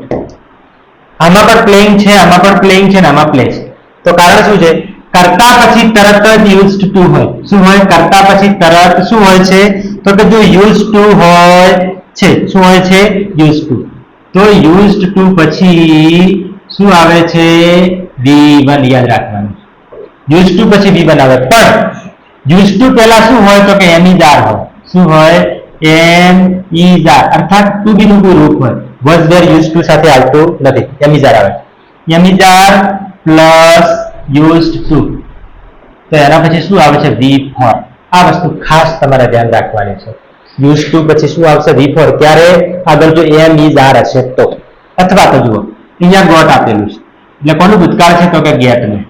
આમાં પણ પ્લેઇંગ છે, આમાં પણ પ્લેઇંગ છે ને આમાં પ્લે છે. તો કારણ શું છે? કરતા પછી તરત જ યુઝડ ટુ હોય. શું હોય? કરતા પછી તરત શું હોય છે? તો કે જો યુઝડ ટુ હોય છે, શું હોય છે? Used to. તો યુઝડ ટુ પછી શું આવે છે? V1. યાદ રાખવાનું. યુઝડ ટુ પછી V1 આવે. પણ યુઝડ ટુ પહેલા શું હોય તો કે એમ ઇઝ આર હોય. શું હોય? એમ ઇઝ આર અર્થાત ટુ બી નું કોઈ રૂપ હોય. વોઝ ધેર યુઝડ ટુ સાથે આવતું નથી. એમ ઇઝ આર આવે. Am is are plus used to તો એના પછી શું આવે છે? V4. આ વસ્તુ ખાસ તમારે ધ્યાન રાખવાની છે. યુઝડ ટુ પછી શું આવશે? V4. ક્યારે? આગળ જો એમ ઇઝ આર હશે તો. અથવા તો જુઓ અહીંયા ગોટ આપેલું છે એટલે કોનું ભૂતકાળ છે તો કે ગેટ નું.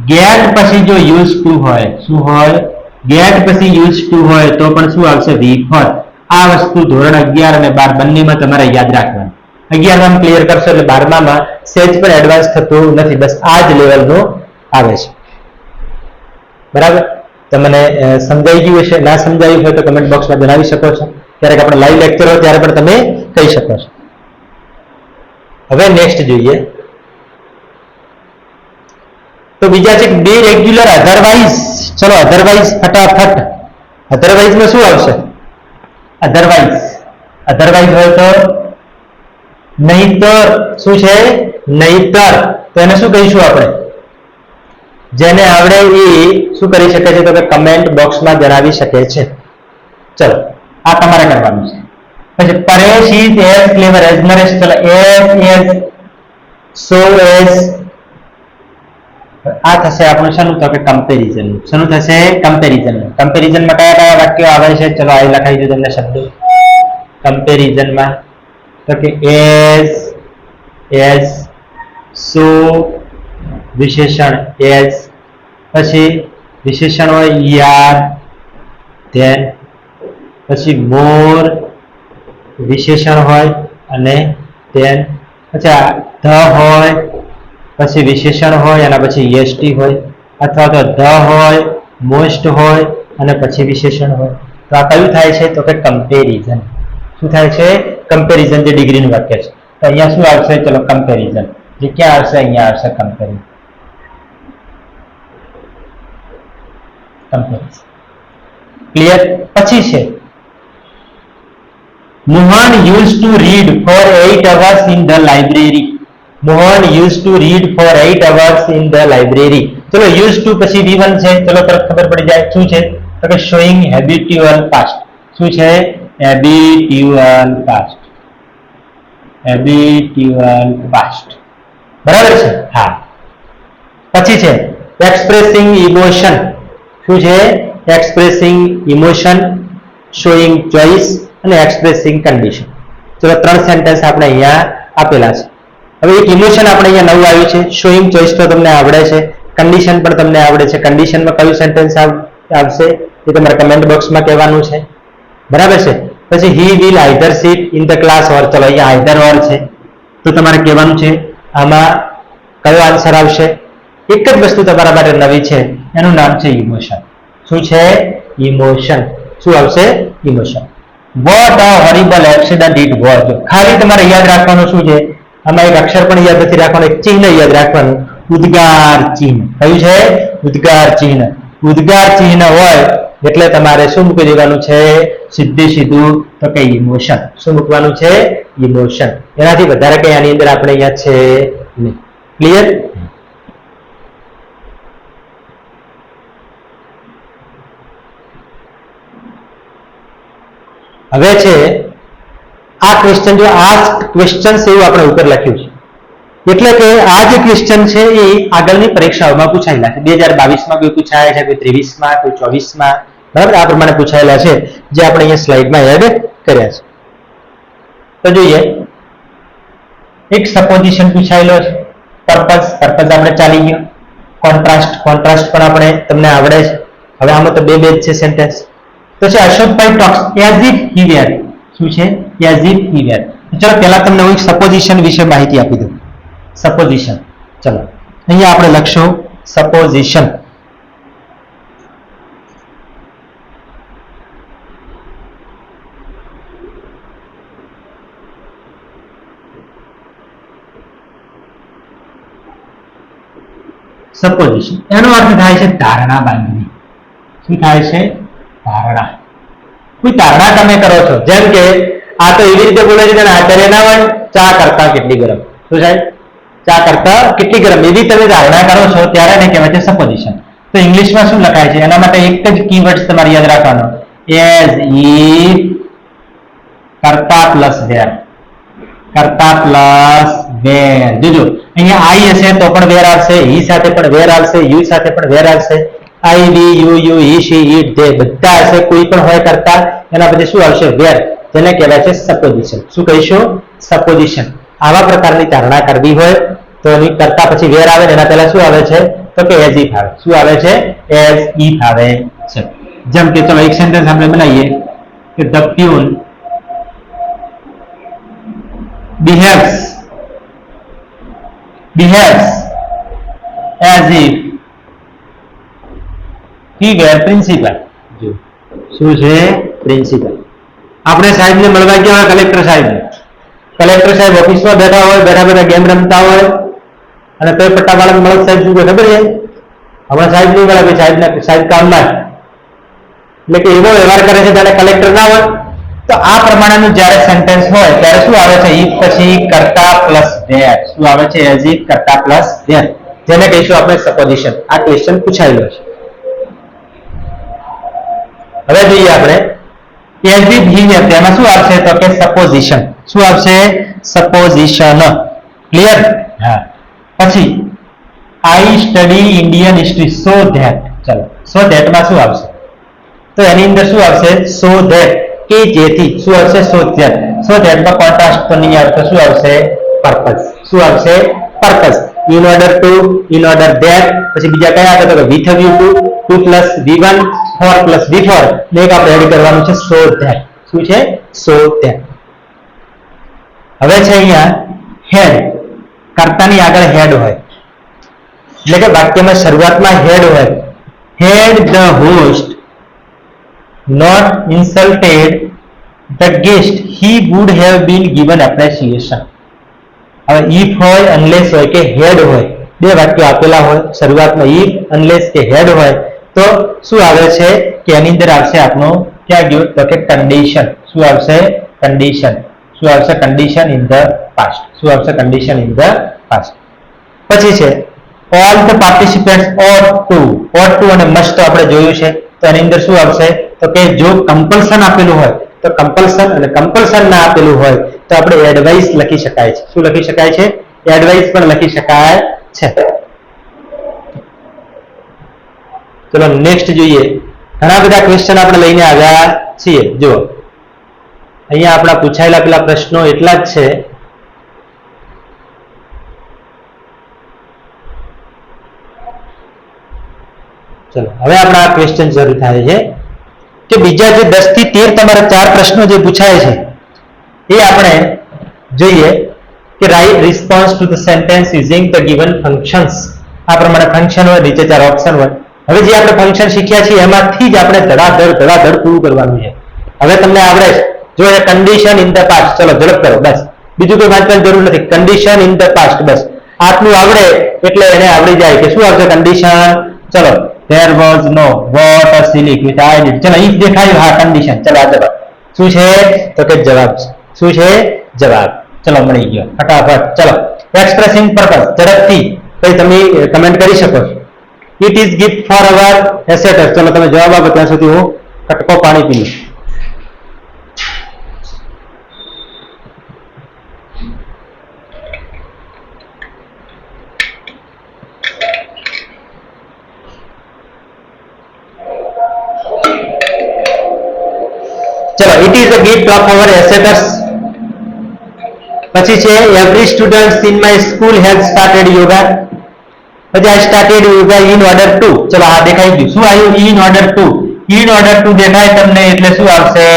ગેટ પછી જો યુઝ ટુ હોય, શું હોય? ગેટ પછી યુઝ ટુ હોય તો પણ શું આવશે? V4. આ વસ્તુ ધોરણ 11 અને 12 બંનેમાં તમારે યાદ રાખવાનું. 11માં ક્લિયર કરશો એટલે 12માં સેજ પર એડવાન્સ થતું નથી. બસ આ જ લેવલનું આવે છે. બરાબર. તમને સમજાઈ ગયું હશે? ના સમજાયું હોય તો કમેન્ટ બોક્સમાં જણાવી શકો છો. ક્યારેક આપણે લાઈવ લેક્ચર હોય ત્યારે પણ તમે કહી શકો છો. હવે નેક્સ્ટ જોઈએ તો બીજા છે બે રેગ્યુલર અધરવાઇઝ. ચલો અધરવાઇઝ ફટાફટ. અધરવાઇઝ માં શું આવશે? અધરવાઇઝ. અધરવાઇઝ હોય તો નહીતર. શું છે? નહીતર. તો એને શું કહીશું આપણે? જેને આવડે એ શું કરી શકે છે તો કે કમેન્ટ બોક્સમાં જણાવી શકે છે. ચલો આ તમારે કરવાનું છે. પછી Paresh is as clever as Naresh. ચલો એઝ સો એઝ આ થશે આપણું શાનું તો કે કમ્પેરિઝન. શાનું થશે? કમ્પેરિઝન. કમ્પેરિઝનમાં કયા કયા વાક્યો આવે છે? ચલો અહીં લખાઈ દઉં તમને શબ્દો કમ્પેરિઝનમાં. તો કે એઝ સો વિશેષણ એઝ પછી વિશેષણ હોય યાર ધેન પછી મોર વિશેષણ હોય અને ધેન પછી ધ હોય પછી વિશેષણ હોય અને પછી એસટી હોય અથવા તો ધ હોય મોસ્ટ હોય અને પછી વિશેષણ હોય. તો આ કયું થાય છે તો કે કમ્પેરિઝન. શું થાય છે? કમ્પેરિઝન. જે ડિગ્રીનું વાક્ય છે તો અહીંયા શું આવશે? ચલો કમ્પેરિઝન. જે ક્યાં આવશે? અહીંયા આવશે કમ્પેરિઝન. ક્લિયર? પછી છે Mohan used to read for 8 hours in the library. Mohan used to read for 8 hours in the library. ચલો used to પછી V1 છે. ચલો તરત ખબર પડી જાય શું છે તો કે showing habitual past. શું છે? habitual past. habitual past. બરાબર છે? હા. પછી છે expressing emotion. શું છે? એક્સપ્રેસિંગ ઇમોશન, શોઈંગ ચોઇસ અને એક્સપ્રેસિંગ કન્ડિશન. ચલો 3 સેન્ટેન્સ આપણે અહીંયા આપેલા છે. હવે એક ઇમોશન આપણે અહીંયા નવું આવ્યું છે. શોઈંગ ચોઇસ તો તમને આવડે છે, કન્ડિશન પણ તમને આવડે છે. કન્ડિશનમાં કયું સેન્ટેન્સ આવશે એ તમારે કમેન્ટ બોક્સમાં કહેવાનું છે, બરાબર છે. પછી he will either sit in the class or, ચલો અહીંયા આઈધર ઓર છે તો તમારે કહેવાનું છે આમાં કયો આન્સર આવશે. એક જ વસ્તુ તમારા માટે નવી છે, એનું નામ છે ઇમોશન. શું છે? ઇમોશન. શું આવશે? Emotion. What a horrible accident it was. ખાલી તમારે યાદ રાખવાનું શું છે, આમાં એક અક્ષર પણ યાદ નથી રાખવાનું, એક ચિહ્ન યાદ રાખવાનું, ઉદ્ગાર ચિહ્ન. કયું છે? ઉદ્ગાર ચિહ્ન. ઉદ્ગાર ચિહ્ન હોય એટલે તમારે શું મૂકી દેવાનું છે? સીધું તો કે ઇમોશન. શું મૂકવાનું છે? ઇમોશન. એનાથી વધારે કઈ આની અંદર આપણે અહીંયા છે નહીં. ક્લિયર? હવે છે આ ક્વેશ્ચન, જો આ ક્વેશ્ચન એવું આપણે ઉપર લખ્યું છે એટલે કે આ જે ક્વેશ્ચન છે એ આગળની પરીક્ષાઓમાં પૂછાયેલા છે. 2022માં કોઈ પૂછાયા છે, કોઈ 23માં, કોઈ 24માં, બરાબર? આ પ્રમાણે પૂછાયેલા છે જે આપણે અહીંયા સ્લાઇડમાં એડ કર્યા છે. તો જોઈએ, એક સપોઝિશન પૂછાયેલો છે. પર્પઝ આપણે ચાલી ગયો. કોન્ટ્રાસ્ટ પણ આપણે તમને આવડે છે. હવે આમાં તો બે જ છે સેન્ટેન્સ. તો છે અશોકભાઈ ટોક્સ એઝ ઇફ હી વેર. શું છે? એઝ ઇફ હી વેર. ચલો પહેલા તમને હું સપોઝિશન વિશે માહિતી આપી દઉં. સપોઝિશન, ચલો અહીંયા આપણે લખશું સપોઝિશન. સપોઝિશન એનો અર્થ થાય છે ધારણા બાંધવી. શું થાય છે? ધારણા. કોઈ ધારણા તમે કરો છો, જેમ કે આ તો એવી રીતે બોલે છે આચાર્ય ના હોય, ચા કરતા કેટલી ગરમ. શું સાહેબ? ચા કરતા કેટલી ગરમ, એવી તમે ધારણા કરો છો ત્યારે એને કહેવાય છે સપોઝિશન. તો ઇંગ્લિશમાં શું લખાય છે એના માટે એક જ કીવર્ડ તમારે યાદ રાખવાનો, એઝ ઇફ કરતા પ્લસ વેર. કરતા પ્લસ વેર. જોજો અહીંયા આઈ હશે તો પણ વેર આવશે, હી સાથે પણ વેર આવશે, યુ સાથે પણ વેર આવશે. I, we, you, he, she, it, they બધા હશે. કોઈ પણ હોય કરતા એના પછી શું આવશે? વેર. જેને કહેવાય છે સપોઝિશન. શું કહીશું? સપોઝિશન. આવા પ્રકારની ધારણા કરવી હોય તો એની કરતા પછી વેર આવે, એના પહેલા શું આવે છે? તો કે એઝ ઇફ આવે. શું આવે છે? એઝ ઇફ આવે છે. જેમ કે ચલો એક સેન્ટેન્સ આપણે બનાવીએ કે the peon behaves as if he were principal. શું છે? પ્રિન્સિપલ. આપણે સાહેબને મળવા ગયા હોય, કલેક્ટર સાહેબ ઓફિસમાં બેઠા હોય, બેઠા ગેમ રમતા હોય અને તો પટ્ટાવાળા મળત સાહેબ શું ખબર છે? હમણાં સાહેબ નહીં મળે, સાહેબ કામમાં, એટલે કે એવો વ્યવહાર કરે છે ત્યારે કલેક્ટર ના હોય. તો આ પ્રમાણેનું જ્યારે સેન્ટેન્સ હોય ત્યારે શું આવે છે? ઇફ પછી કરતા પ્લસ ધેર. શું આવે છે? એઝ ઇફ કરતા પ્લસ ધેર, જેને કહીશું આપણે સપોઝિશન. આ ક્વેશ્ચન પૂછાયેલો છે. હવે જોઈએ આપણે એઝ ઇફ હી વેર, તેમાં શું આવશે? તો કે સપોઝિશન. શું આવશે? સપોઝિશન. ક્લિયર? હા. પછી I study Indian history so that. ચલો સો ધેટ માં શું આવશે? તો એની અંદર શું આવશે? સો ધેટ, કે જેથી. શું આવશે? So that. સો ધેટ માં કોન્ટ્રાસ્ટ તો નહીં આવશે. શું આવશે? પર્પઝ. શું આવશે? Purpose. In order to, in order that, પછી બીજા કયા આવે તો with view two, 2 plus V1, 4 plus V4 ને એક આપણે એડ કરવાનું છે સો ધેટ. શું છે? So that. હવે છે અહીંયા હેડ. કર્તાની આગળ હેડ હોય એટલે કે વાક્યમાં શરૂઆતમાં હેડ હોય. Had the host not insulted the guest, he would have been given appreciation. હવે if હોય, unless હોય કે head હોય, બે વાક્યો આપેલા હોય, શરૂઆતમાં if, unless કે head હોય તો શું આવે છે કે એની અંદર આવશે આપણો ક્યાં ગયો? તો કે condition. શું આવશે? condition. શું આવશે? condition in the past. શું આવશે? condition in the past. પછી છે all the participants ought to અને must આપણે જોયું છે. તો એની અંદર શું આવશે? તો કે જો કમ્પલ્શન આપેલું હોય તો કમ્પલ્શન, અને કમ્પલ્શન ના આપેલું હોય તો આપણે એડવાઇસ લખી શકાય છે. શું લખી શકાય છે? એડવાઇસ પણ લખી શકાય છે. ચલો નેક્સ્ટ જોઈએ ઘણા બધા ક્વેશ્ચન આપણે લઈને આવ્યા છીએ. જુઓ અહીંયા આપણા પૂછાયેલા પેલા પ્રશ્નો એટલા જ છે. ચલો હવે આપણા ક્વેશ્ચન શરૂ થાય છે કે બીજા જે 10 થી 13 તમારા 4 પ્રશ્નો જે પૂછાય છે એ આપણે જોઈએ કે write response to the sentence using the given functions. આ પ્રમાણે ફંક્શન હોય, નીચે 4 ઓપ્શન હોય. હવે જે આપણે ફંક્શન શીખ્યા છીએ એમાંથી જ આપણે ધડાધડ પૂરું કરવાનું છે. હવે તમને આવડે છે. જો એ કન્ડિશન ઇન ધ પાસ્ટ, ચલો ઝડપ કરો બસ, બીજું કોઈ વાંચવાની જરૂર નથી. કન્ડિશન ઇન ધ પાસ્ટ, બસ આટલું આવડે એટલે એને આવડી જાય કે શું આવશે કન્ડિશન. ચલો there was no what a silly which I did. ચલો if દેખાયું, હા કન્ડિશન. ચલો આ જવાબ શું છે તો કે જવાબ છે. શું છે જવાબ. ચલો મળી ગયો ફટાફટ. ચલો એક્સપ્રેસિંગ પર્પસ ઝડપથી કઈ તમે કમેન્ટ કરી શકો છો. ઇટ ઇઝ ગિફ્ટ ફોર અવર એસેટર્સ. ચલો તમે જવાબ આપો ત્યાં સુધી હું કટકો પાણી પી લઉં. ચલો it is a gift of our ancestors. પછી છે every student in my school has started yoga. પછી I started yoga in order to. ચલો આ દેખાઈ ગયું. શું આવ્યું? In order to. In order to દેખાય તમને એટલે શું આવશે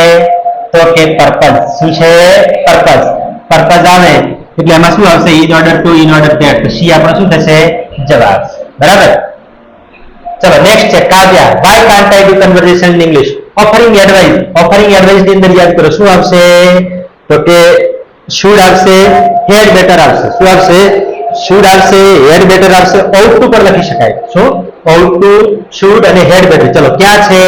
તો કે પર્પઝ. શું છે પર્પઝ. પર્પઝ આવે એટલે એમાં શું આવશે in order to, in order that. તો સી આપણો શું થશે જવાબ. બરાબર. ચલો નેક્સ્ટ છે Kavya. Why can't I do conversation in English. Offering advice. Offering advice ની અંદર યાદ કરો શું આવશે તો કે શુડ આવશે, હેડ બેટર આવશે. શું આવશે? શુડ આવશે, હેડ બેટર આવશે. ought to પણ લખી શકાય. શું? ought to, શુડ અને હેડ બેટર. ચલો ક્યાં છે?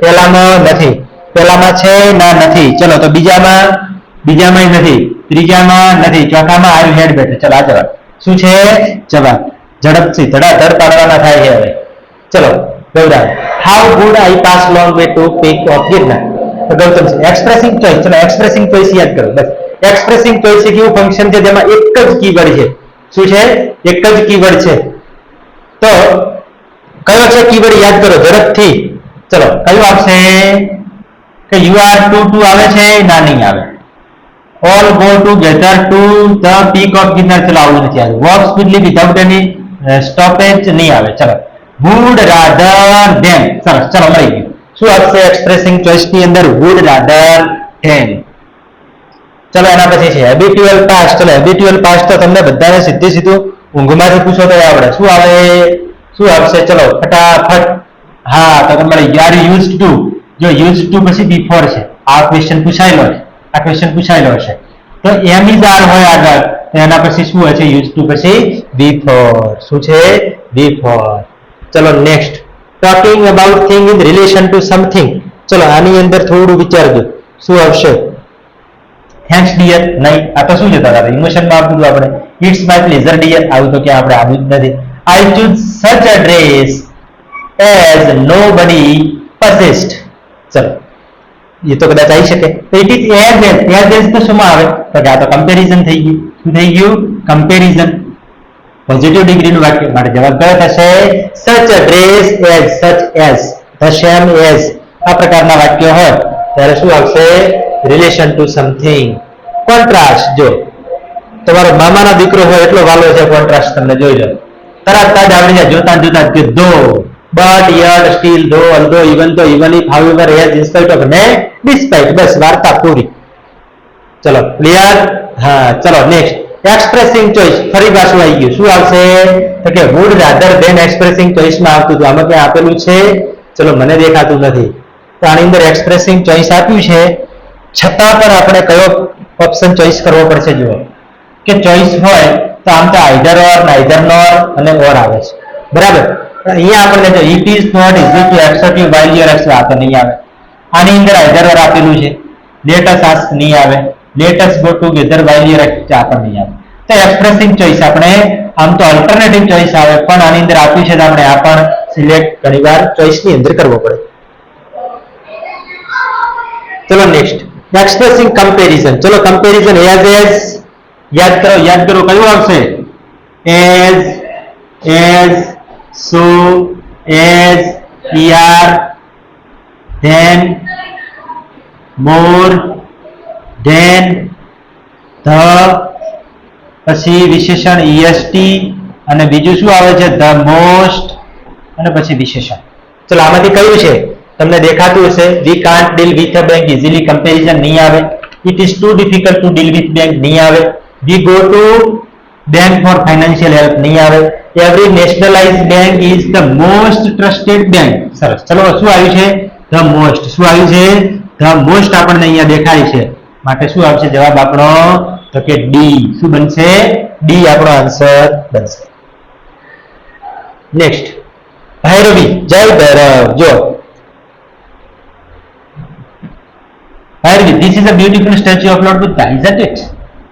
પહેલામાં નથી, પહેલામાં છે ના નથી. ચલો તો બીજામાં નથી, ત્રીજામાં નથી, ચોથામાં આવ્યું હેડ બેટર. ચલો આ જવાબ શું છે જવાબ. ઝડપથી ધડાધડ પાડવાના થાય છે હવે. ચલો Gaurang. How good I pass long way to peak of Girnar. તો ગૌતમ છે એક્સપ્રેસિંગ ચોઇસ. ચલો એક્સપ્રેસિંગ ચોઇસ યાદ કરો બસ. એક્સપ્રેસિંગ ચોઇસ એક એવું ફંક્શન છે જેમાં એક જ કીવર્ડ છે. શું છે? એક જ કીવર્ડ છે. તો કયો છે કીવર્ડ યાદ કરો ઝડપથી. ચલો કયું આવશે કે યુ આર ટુ આવે છે ના નહીં આવે. All go together to the peak of Girnar. ચલો આવું નથી આવે. વોક સ્પીડલી વિધાઉટ એની સ્ટોપેજ નહીં આવે. ચલો would rather than. સરસ. ચલો મળી ગયું. શું આવશે એક્સપ્રેસિંગ ચોઇસ ની અંદર? would rather than. ચલો એના પછી છે હેબિચ્યુઅલ પાસ્ટ. ચલો હેબિચ્યુઅલ પાસ્ટ તો તમને બધાને સીધું ઊંઘમાંથી પૂછો તો આવડે. શું આવે? શું આવશે? ચલો ફટાફટ. હા તો તમારે યાર યુઝડ ટુ. જો યુઝડ ટુ પછી બિફોર છે. આ ક્વેશ્ચન પૂછાયેલો છે, આ ક્વેશ્ચન પૂછાયેલો છે તો એમ ઇઝ આર હોય આગળ તો એના પછી શું હશે? યુઝડ ટુ પછી બિફોર. શું છે? બિફોર. ચલો next. Talking about thing in relation to something. ચલો આની અંદર થોડું વિચારજો શું આવશે? થેન્ક્સ ડિયર નહીં, આ તો શું જતા હતા ઇમોશનમાં આપવું આપણે. ઇટ્સ માય પ્લેઝર ડિયર, આવું તો ક્યાં આપણે આવ્યું જ નથી. I choose such a dress as nobody possessed. ચલો એ તો કદાચ આવી શકે. ઇટ ઇઝ એઝ તો શોમાં આવે તો કે આ તો કમ્પેરિઝન થઈ ગયું. શું થઈ ગયું? કમ્પેરિઝન. પોઝિટિવ ડિગ્રીનું વાક્ય માટે જવાબ કયો થશે? Such a dress as, such as, the same as. આ પ્રકારના વાક્યો હોય ત્યારે શું આવશે? Relation to something. કોન્ટ્રાસ્ટ. જો તમારો મામાનો દીકરો હોય એટલો વાલો છે કોન્ટ્રાસ્ટ તમને જોઈ લો તરત જ આવડી જાય. જોતા કે દો બટ યટ સ્ટીલ ધો અલ્ધો ઇવન તો even if however as in spite of ને ડિસ્પાઇટ. બસ વાર્તા પૂરી. ચલો ક્લિયર. હા ચલો નેક્સ્ટ. Expressing choice. ફરી પાછું આવી ગયું. શું આવશે તો કે વુડ રાધર ધેન. એક્સપ્રેસિંગ ચોઇસમાં આવતું હતું, આમાં ક્યાં આપેલું છે? ચલો મને દેખાતું નથી. તો આની અંદર એક્સપ્રેસિંગ ચોઇસ આપ્યું છે છતાં પણ આપણે કયો ઓપ્શન ચોઇસ કરવો પડશે? જુઓ કે ચોઇસ હોય તો આમ તો આઈધર ઓર, નાઈધર નોર અને ઓર આવે છે. બરાબર. અહીંયા આપણને જો it is not easy to accept you while you are accept, આ તો નહીં આવે. આની અંદર આઈધર ઓર આપેલું છે. લેટ અસ આસ્ક નહીં આવે. Let us go together while you are accept, આ પણ નહીં આવે. તો એક્સપ્રેસિંગ ચોઇસ આપણે આમ તો અલ્ટરનેટિવ ચોઇસ આવે પણ આની અંદર આપ્યું છે તો આપણે આ પણ સિલેક્ટ ઘણીવાર ચોઇસની અંદર કરવો પડે. ચલો નેક્સ્ટ. Expressing comparison. ચલો કમ્પેરિઝન એઝ યાદ કરો કયું આવશે? As so as ER then, more than, the, પછી વિશેષણ est અને બીજું શું આવે છે the most અને પછી વિશેષણ. ચલો આમાંથી કયું છે તમને દેખાતું હશે? we can't deal with a bank easily comparison નહીં આવે. it is too difficult to deal with bank નહીં આવે. we go to bank for financial help નહીં આવે. every nationalized bank is the most trusted bank. સરસ. ચલો શું આવ્યું છે? the most. શું આવ્યું છે? the most આપણને અહીંયા દેખાય છે, માટે શું આવશે જવાબ આપણો? તો કે ડી. શું બનશે? ડી આપણો આન્સર બનશે. નેક્સ્ટ ભૈરવી, જય ભૈરવ. જો Bhairavi, this is a beautiful statue of Lord Buddha, isn't it?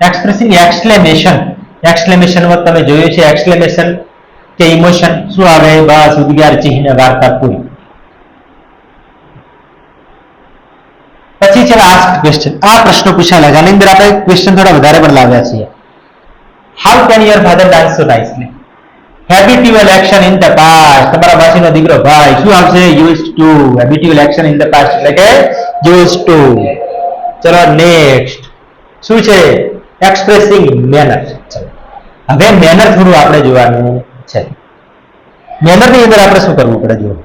Expressing exclamation. exclamation માં તમે જોયું છે exclamation કે ઇમોશન શું આવે? બસ ઉદ્ગાર ચિહ્ન, વાર્તા પૂરી. પછી છે લાસ્ટ ક્વેશ્ચન. આ પ્રશ્નો પૂછાયેલા છે, આની અંદર આપણે ક્વેશ્ચન થોડા વધારે પણ લાવ્યા છીએ. How can your father dance so nicely? habitual action in the past. તમારા માસીનો દીકરો ભાઈ શું આવશે? used to. habitual action in the past એટલે કે used to. ચલો નેક્સ્ટ શું છે? expressing manner. ચલો હવે મેનર થોડું આપણે જોવાનું છે. મેનર ની અંદર આપણે શું કરવું પડે? જુઓ,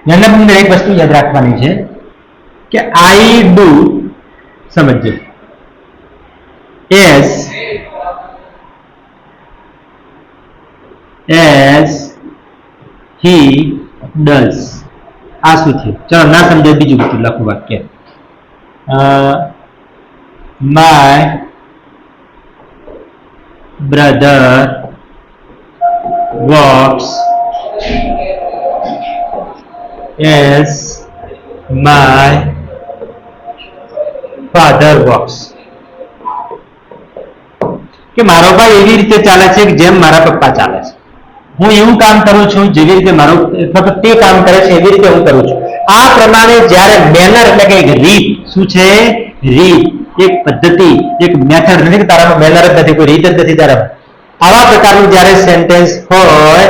મેનર ની અંદર એક વસ્તુ યાદ રાખવાની છે કે આઈ ડુ, સમજજો, as he does. આ શું થયું? ચલો ના સમજાય બીજું બધું લખું વાક્ય. my brother walks as my father walks. કે મારો ભાઈ એવી રીતે ચાલે છે કે જેમ મારા પપ્પા ચાલે છે. હું એવું કામ કરું છું જેવી રીતે મારો તે કામ કરે છે એવી રીતે હું કરું છું. આ પ્રમાણે જ્યારે મેનર એટલે કે એક રીત, શું છે? રીત, એક પદ્ધતિ, એક મેથડ. નથી કે તારામાં મેનર જ નથી, કોઈ રીત જ નથી તારામાં. આવા પ્રકારનું જ્યારે સેન્ટેન્સ હોય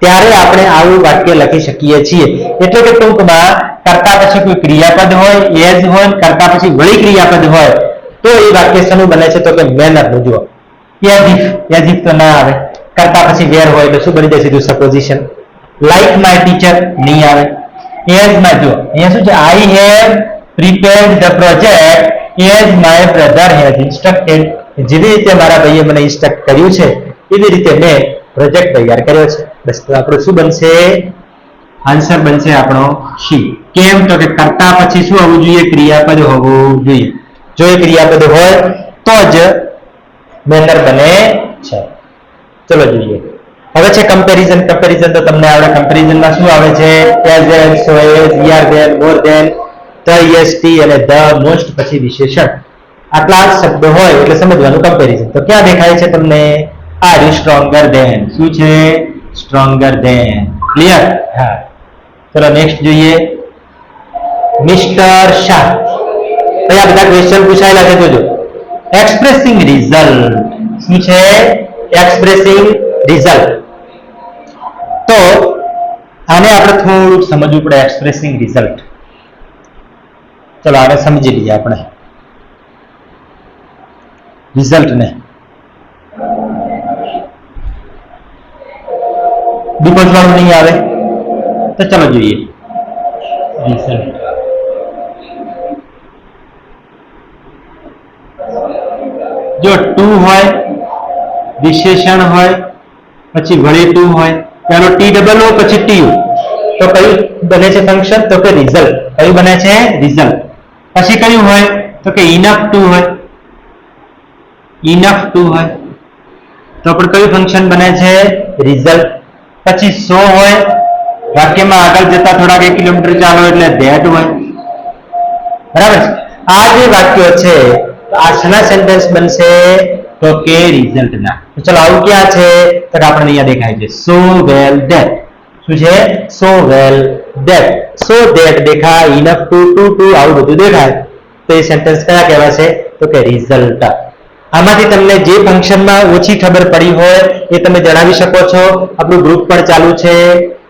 ત્યારે આપણે આવું વાક્ય લખી શકીએ છીએ. એટલે કે ટૂંકમાં કરતા પછી કોઈ ક્રિયાપદ હોય, એઝ હોય, કરતા પછી વળી ક્રિયાપદ હોય તો એ વાક્ય શેનું બને છે? તો કે મેનર નું. જુઓ, એઝ ઇફ તો ના આવે. કરતા પછી વેર હોય તો શું બની જશે? સીધું સપોઝિશન. લાઈક માય ટીચર નહીં આવે. એઝ માં જો અહીંયા શું છે? I have prepared the project as my brother has instructed. જેવી રીતે મારા ભાઈએ મને ઇન્સ્ટ્રક્ટ કર્યું છે એવી રીતે મેં પ્રોજેક્ટ તૈયાર કર્યો છે. બસ તો આપણું શું બનશે? આન્સર બનશે આપણો સી. કેમ? તો કે કરતા પછી શું હોવું જોઈએ? ક્રિયાપદ હોવું જોઈએ. જો એ ક્રિયાપદ હોય તો જ મેનર બને છે. ચલો જોઈએ. હવે છે કમ્પેરિઝન. કમ્પેરિઝન તો તમને આવડે. કમ્પેરિઝનમાં શું આવે છે? As an, so as, here than, more than, the, est અને ધ, મોસ્ટ પછી વિશેષણ. આટલા જ શબ્દો હોય એટલે સમજવાનું કમ્પેરિઝન. તો ક્યાં દેખાય છે તમને? Are you stronger than. શું છે? Stronger than. ક્લિયર? હા. ચલો નેક્સ્ટ જોઈએ. મિસ્ટર શાહ. કયા બધા ક્વેશ્ચન પૂછાયેલા છે જોજો. Expressing result. શું છે? Expressing result. તો આને આપણે થોડું સમજવું પડે. Expressing result. ચલો આને સમજી લઈએ આપણે રિઝલ્ટ ને. ડિપોઝિટ નહીં આવે તો ચલો જોઈએ રિઝલ્ટ. જો ટુ હોય, વિશેષણ હોય, પછી વળી ટુ હોય, પેલો ટી ડબલ હોય પછી ટી તો કયું બને છે ફંક્શન? તો કે રિઝલ્ટ. કયું બને છે? રિઝલ્ટ. પછી કયું હોય? તો કે ઇનફ ટુ હોય. ઇનફ ટુ હોય તો પણ કયું ફંક્શન બને છે? રિઝલ્ટ. પછી સો હોય, વાક્યમાં આગળ જતા થોડાક 1 કિલોમીટર ચાલો એટલે ધેટ હોય. બરાબર છે? આ જે વાક્યો છે આ શેના સેન્ટેન્સ બનશે? તો કે રિઝલ્ટ ના. તો ચલો આવું ક્યાં છે? તો આપણને અહીંયા દેખાય છે સો વેલ ધેટ. શું છે? સો વેલ ધેટ. સો ધેટ દેખાય, ઇનફ ટુ, ટુ ટુ, આવું બધું દેખાય તો એ સેન્ટેન્સ કયા કહેવાશે? તો કે રિઝલ્ટ. આમાંથી તમને જે ફંક્શનમાં ઓછી ખબર પડી હોય એ તમે જણાવી શકો છો. આપણું ગ્રુપ પણ ચાલુ છે,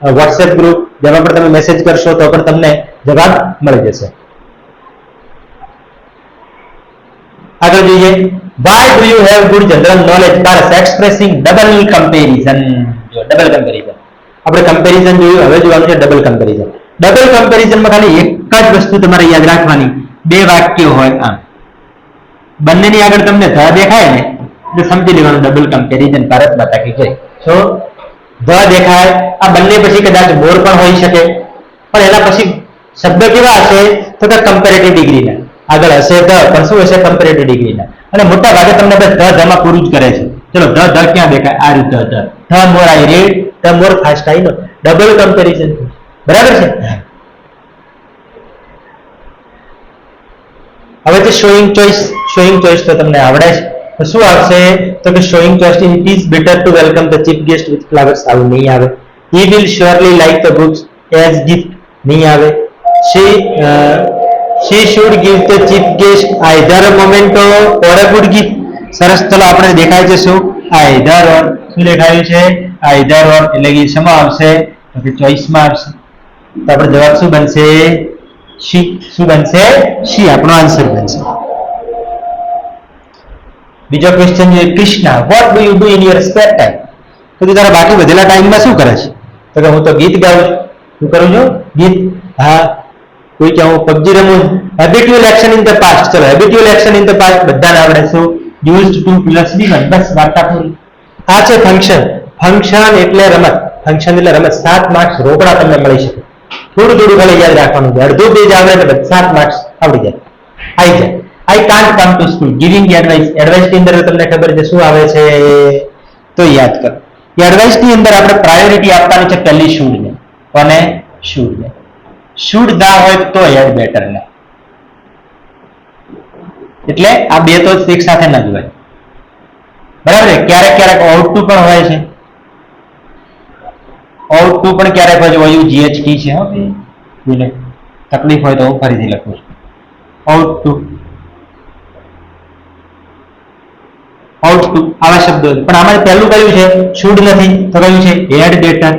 વોટ્સએપ ગ્રુપ, જેમાં પણ તમે મેસેજ કરશો તો પણ તમને જવાબ મળી જશે. આગળ જોઈએ, why do you have good general knowledge for expressing double comparison? જો ડબલ કમ્પેરિઝન, આપણે કમ્પેરિઝન જોયું, હવે જોવાનું છે ડબલ કમ્પેરિઝન. ડબલ કમ્પેરિઝનમાં ખાલી એક જ વસ્તુ તમારે યાદ રાખવાની, બે વાક્યો હોય આ બંનેની આગળ તમને ધ દેખાય ને એટલે સમજી લેવાનું ડબલ કમ્પેરિઝન ભારત માતા કી જય. તો ધ દેખાય, આ બંને પછી કદાચ મોર પણ હોઈ શકે, પણ એના પછી શબ્દ કેવા હશે તો કે કમ્પેરેટિવ ડિગ્રીના આગળ હશે ધ, પણ શું હશે કમ્પેરેટિવ ડિગ્રીના. અને મોટા ભાગે તમને બસ ધ ધમાં પૂરું જ કરે છે. ચલો ધ ક્યાં દેખાય, આ રીતે the more I read, the more fast I know, double comparison. બરાબર છે. હવે જે શોઈંગ ચોઈસ તો તમને આવડે છે, તો શું આવશે તો કે showing choice, it is better to welcome the chief guest with flowers, આવું નહીં આવે. He will surely like the books as gift, નહીં આવે. she should give the chief guest either a memento or a good gift. સરસ. ચલો આપણે દેખાય છે શું, either or, શું દેખાયું છે either or, એટલે કે શેમાં આવશે તો કે ચોઈસમાં આવશે. તો આપણો જવાબ શું બનશે, she. શું બનશે, she આપણો આન્સર બનશે. બીજો ક્વેશ્ચન છે, Krishna what do you do in your spare time? તો તું તારા બાકી વધેલા ટાઈમમાં શું કરે છે? તો કે હું તો ગીત ગાઉં છું. શું કરું છું, ગીત. હા. કોઈ કે હું પબજી રમું. Habitual action in the past. ચલો habitual action in the past બધાને આવડે. શું, યુઝડ ટુ પ્લસ V1, બસ વાર્તા પૂરી. આ છે ફંક્શન. ફંક્શન એટલે રમત, ફંક્શન એટલે રમત. 7 માર્ક્સ રોકડા તમને મળી શકે. થોડું ખાલી યાદ રાખવાનું છે, અડધું પેજ આવડે એટલે 7 માર્ક્સ આવડી જાય, આવી જાય. I can't come to school, giving advice. Advice ની અંદર તમને ખબર છે શું આવે છે તો યાદ કરો. એડવાઇસ ની અંદર આપણે પ્રાયોરિટી આપવાની છે પહેલી શુડ ને. કોને, શુડ ને. શુડ ના હોય તો હેડ બેટર ને. એટલે આ બે તો એક સાથે ના જોવાય. બરાબર. ક્યારેક ક્યારેક આઉટ ટુ પણ હોય છે, આઉટ ટુ પણ ક્યારેક હોય છે. OUGHT છે. કોઈને તકલીફ હોય તો હું ફરીથી લખું છું. આઉટ ટુ, આઉટ ટુ આવા શબ્દો. પણ આમાં પહેલું કયું છે, શુડ નથી, તો કયું છે હેડ બેટર.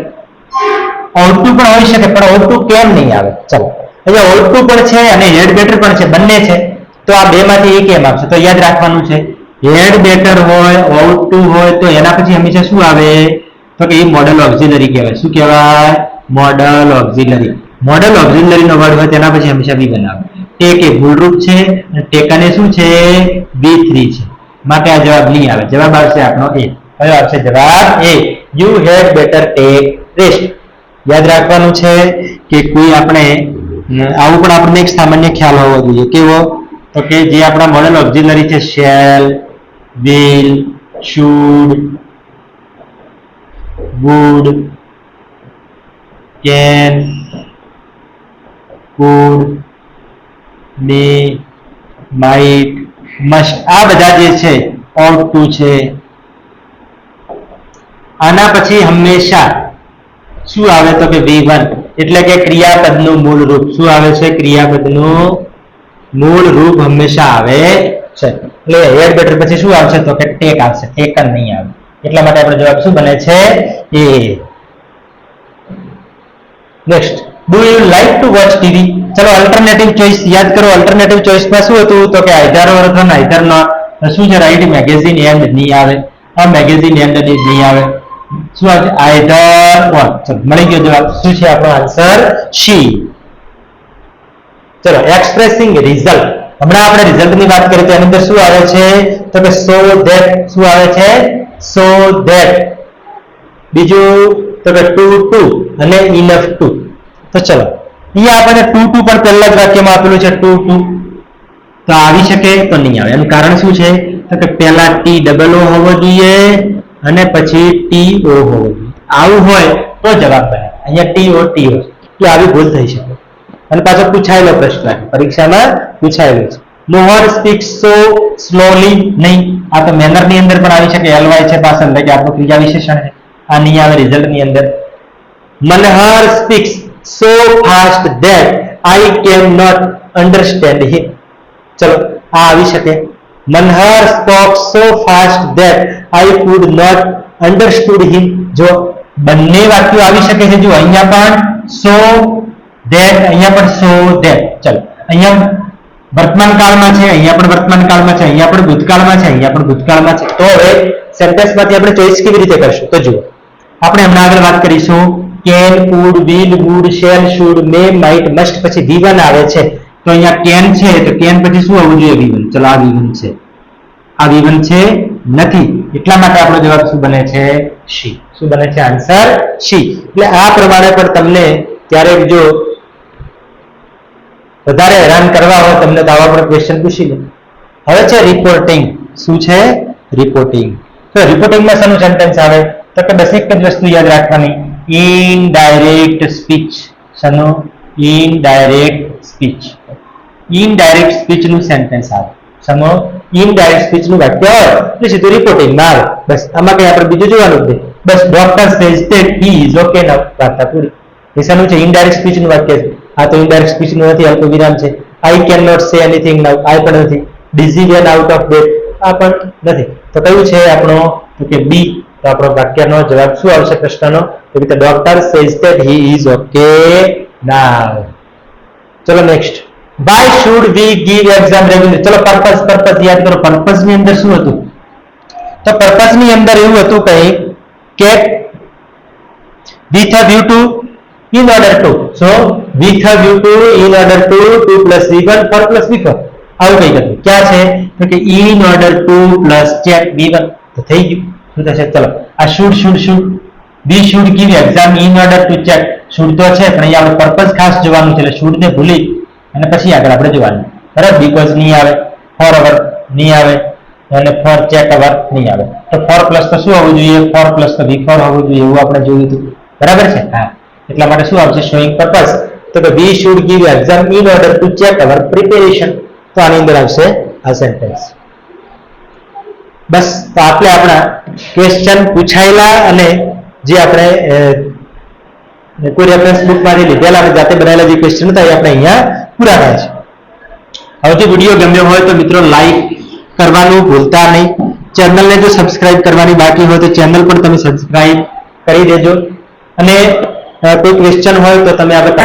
આઉટ ટુ પણ હોઈ શકે, પણ આઉટ ટુ કેમ નહીં આવે? ચલો અહીંયા આઉટ ટુ પણ છે અને હેડ બેટર પણ છે, બંને છે. તો આ બે માંથી એક એમ આવશે. તો યાદ રાખવાનું છે, હેડ બેટર હોય, આઉટ ટુ હોય તો એના પછી હંમેશા શું આવે તો કે એ મોડલ ઓક્ઝિલરી કહેવાય. શું કહેવાય, મોડલ ઓક્ઝિલરી. મોડલ ઓક્ઝિલરી નો વર્ડ હોય તેના પછી હંમેશા V1 આવે. ટેક એ ભૂલરૂપ છે, ટેકન એ શું છે V3 છે, માટે આ જવાબ નહીં આવે. જવાબ આવશે આપણો A. કયો આવશે જવાબ A. You had better take rest. યાદ રાખવાનું છે કે કોઈ આપણે આવું પણ આપણને એક સામાન્ય ખ્યાલ હોવો જોઈએ. કેવો તો કે જે આપણા મોડલ ઓક્ઝિલરી છે, shall, will, should, would, can, could, may, might, must, આ બધા જે છે આઉટ ટુ છે. આના પછી હંમેશા શું આવે તો કે V1, એટલે કે ક્રિયાપદનું મૂળ રૂપ. શું આવે છે, ક્રિયાપદનું મૂળ રૂપ હંમેશા આવે છે. એટલે હેડ બેટર પછી શું આવશે તો કે ટેક આવશે, ટેકન નહીં આવે. એટલા માટે આપણો જવાબ શું બને છે A. Next, do you like to watch TV? ચલો અલ્ટરનેટિવ ચોઇસ યાદ કરો. અલ્ટરનેટિવ ચોઇસમાં શું હતું તો કે આઈધર ઓર અથવા નાઈધર નોટ. શું છે, રાઈટ મેગેઝિન એન્ડ નહીં આવે, આ મેગેઝિન એન્ડ નહીં આવે. શું આવશે, આઈધર ઓર. ચલો મળી ગયો જવાબ. શું છે આપણો આન્સર, સી. ચલો એક્સપ્રેસિંગ રિઝલ્ટ. હમણાં આપણે રિઝલ્ટ ની વાત કરી તો એની અંદર શું આવે છે તો કે સો ધેટ. શું આવે છે, સો ધેટ. બીજું તો કે ટુ અને ઇનફ ટુ. તો ચલો અહીંયા આપણને ટુ પણ પહેલા જ વાક્યમાં આપેલું છે, ટુ તો આવી શકે તો નહીં આવે. એનું કારણ શું છે તો કે પહેલા TOO હોવો જોઈએ અને પછી TO હોવો જોઈએ. આવું હોય તો જવાબ બને. અહીંયા TO તો આવી ભૂલ થઈ શકે. અને પાછો પૂછાયેલો પ્રશ્ન પરીક્ષામાં પૂછાયેલો છે. મોહર સ્પીક્સ સો સ્લોલી નહીં. આ તો મેનર ની અંદર પણ આવી શકે. LY છે પાછળ, એટલે કે આપણું ક્રિયા વિશેષણ છે. આ નહીં આવે રિઝલ્ટ ની અંદર. Manhar speaks so fast that I can not understand him. ચલો આ આવી શકે. Manhar spoke so fast that I could not understood him. જો બંને વાક્યો આવી શકે છે. જો અહીંયા પણ સો ધેટ, અહીંયા પણ સો ધેટ. ચલો અહીંયા વર્તમાન કાળમાં છે, અહીંયા પણ વર્તમાન કાળમાં છે, અહીંયા પણ ભૂતકાળમાં છે, અહીંયા પણ ભૂતકાળમાં છે. તો હવે સેન્ટેન્સમાંથી આપણે ચોઈસ કેવી રીતે કરશું? તો જુઓ, આપણે હમણાં આગળ વાત કરીશું can, could, will, would, shall, should, may, might, must, પછી V1 આવે છે. તો અહીંયા કેન છે તો કેન પછી શું આવવું જોઈએ? V1. ચલો આ V1 છે, આ V1 છે નથી, એટલા માટે આપણો જવાબ શું બને છે? સી. શું બને છે? Answer C. એટલે આ પ્રમાણે પણ તમને ક્યારેક જો વધારે હેરાન કરવા હોય તમને તો આવા પણ ક્વેશ્ચન પૂછી લે. હવે છે રિપોર્ટિંગ. શું છે? રિપોર્ટિંગ. તો રિપોર્ટિંગમાં શાનું સેન્ટેન્સ આવે? તો કે બસ એક જ વસ્તુ યાદ રાખવાની, ઇનડાયરેક્ટ સ્પીચ. શાનું? Indirect speech. ઇનડાયરેક્ટ સ્પીચ નું સેન્ટેન્સ આવે. શાનું? ઇનડાયરેક્ટ સ્પીચ નું વાક્ય હોય એટલે સીધું રિપોર્ટિંગમાં આવે. બસ આમાં કઈ આપણે બીજું જોવાનું જ નહીં. બસ doctor says that he is okay now, વાર્તા પૂરી. એ શાનું છે? ઇનડાયરેક્ટ સ્પીચ નું વાક્ય છે. આ તો ઇનડાયરેક્ટ સ્પીચ નું નથી, અલ્પ વિરામ છે. I can not say anything now, I પણ નથી. Dizzy when out of bed, આ પણ નથી. તો કયું છે આપણો? તો કે બી. તો આપણો વાક્યનો જવાબ શું આવશે પ્રશ્નનો? તો કે doctor says that he is okay now. ચલો next, why should we give exam regular? ચલો પર્પસ. પર્પસ યાદ કરો. પર્પસ ની અંદર શું હતું? તો પર્પસ ની અંદર એવું હતું કઈ કે with a view to, in order to, so with a view to, in order to, 2 plus v1 4 plus v4. આવું કઈ હતું. ક્યાં છે? તો કે in order to plus check v1. તો થઈ ગયું. શું થશે? ચલો આ should we should give exam in order to check. should તો છે પણ અહીંયા આપણે પર્પસ ખાસ જોવાનું છે એટલે should ને ભૂલી અને પછી આગળ આપણે જોવાનું. બરાબર? because નહીં આવે, for our નહીં આવે અને for check our નહીં આવે. તો 4 plus તો શું હોવું જોઈએ? 4 plus તો v4 હોવું જોઈએ, એવું આપણે જોયું હતું. બરાબર છે? હા, એટલા માટે શું આવશે? Showing purpose. તો કે we should give exam in order to check our preparation. તો આની અંદર આવશે આ સેન્ટેન્સ. બસ તો આપણે આપણા ક્વેશ્ચન પૂછાયેલા અને જે આપણે કોઈ રેફરન્સ બુકમાંથી લીધેલા અને જાતે બનાવેલા જે ક્વેશ્ચન હતા એ આપણે અહીંયા પૂરા થાય છે. હવે જો વિડીયો ગમ્યો હોય તો મિત્રો લાઈક કરવાનું ભૂલતા નહીં. ચેનલને જો સબસ્ક્રાઇબ કરવાની બાકી હોય તો ચેનલ પણ તમે સબસ્ક્રાઇબ કરી દેજો અને કોઈ ક્વેશ્ચન હોય તો તમે આપણે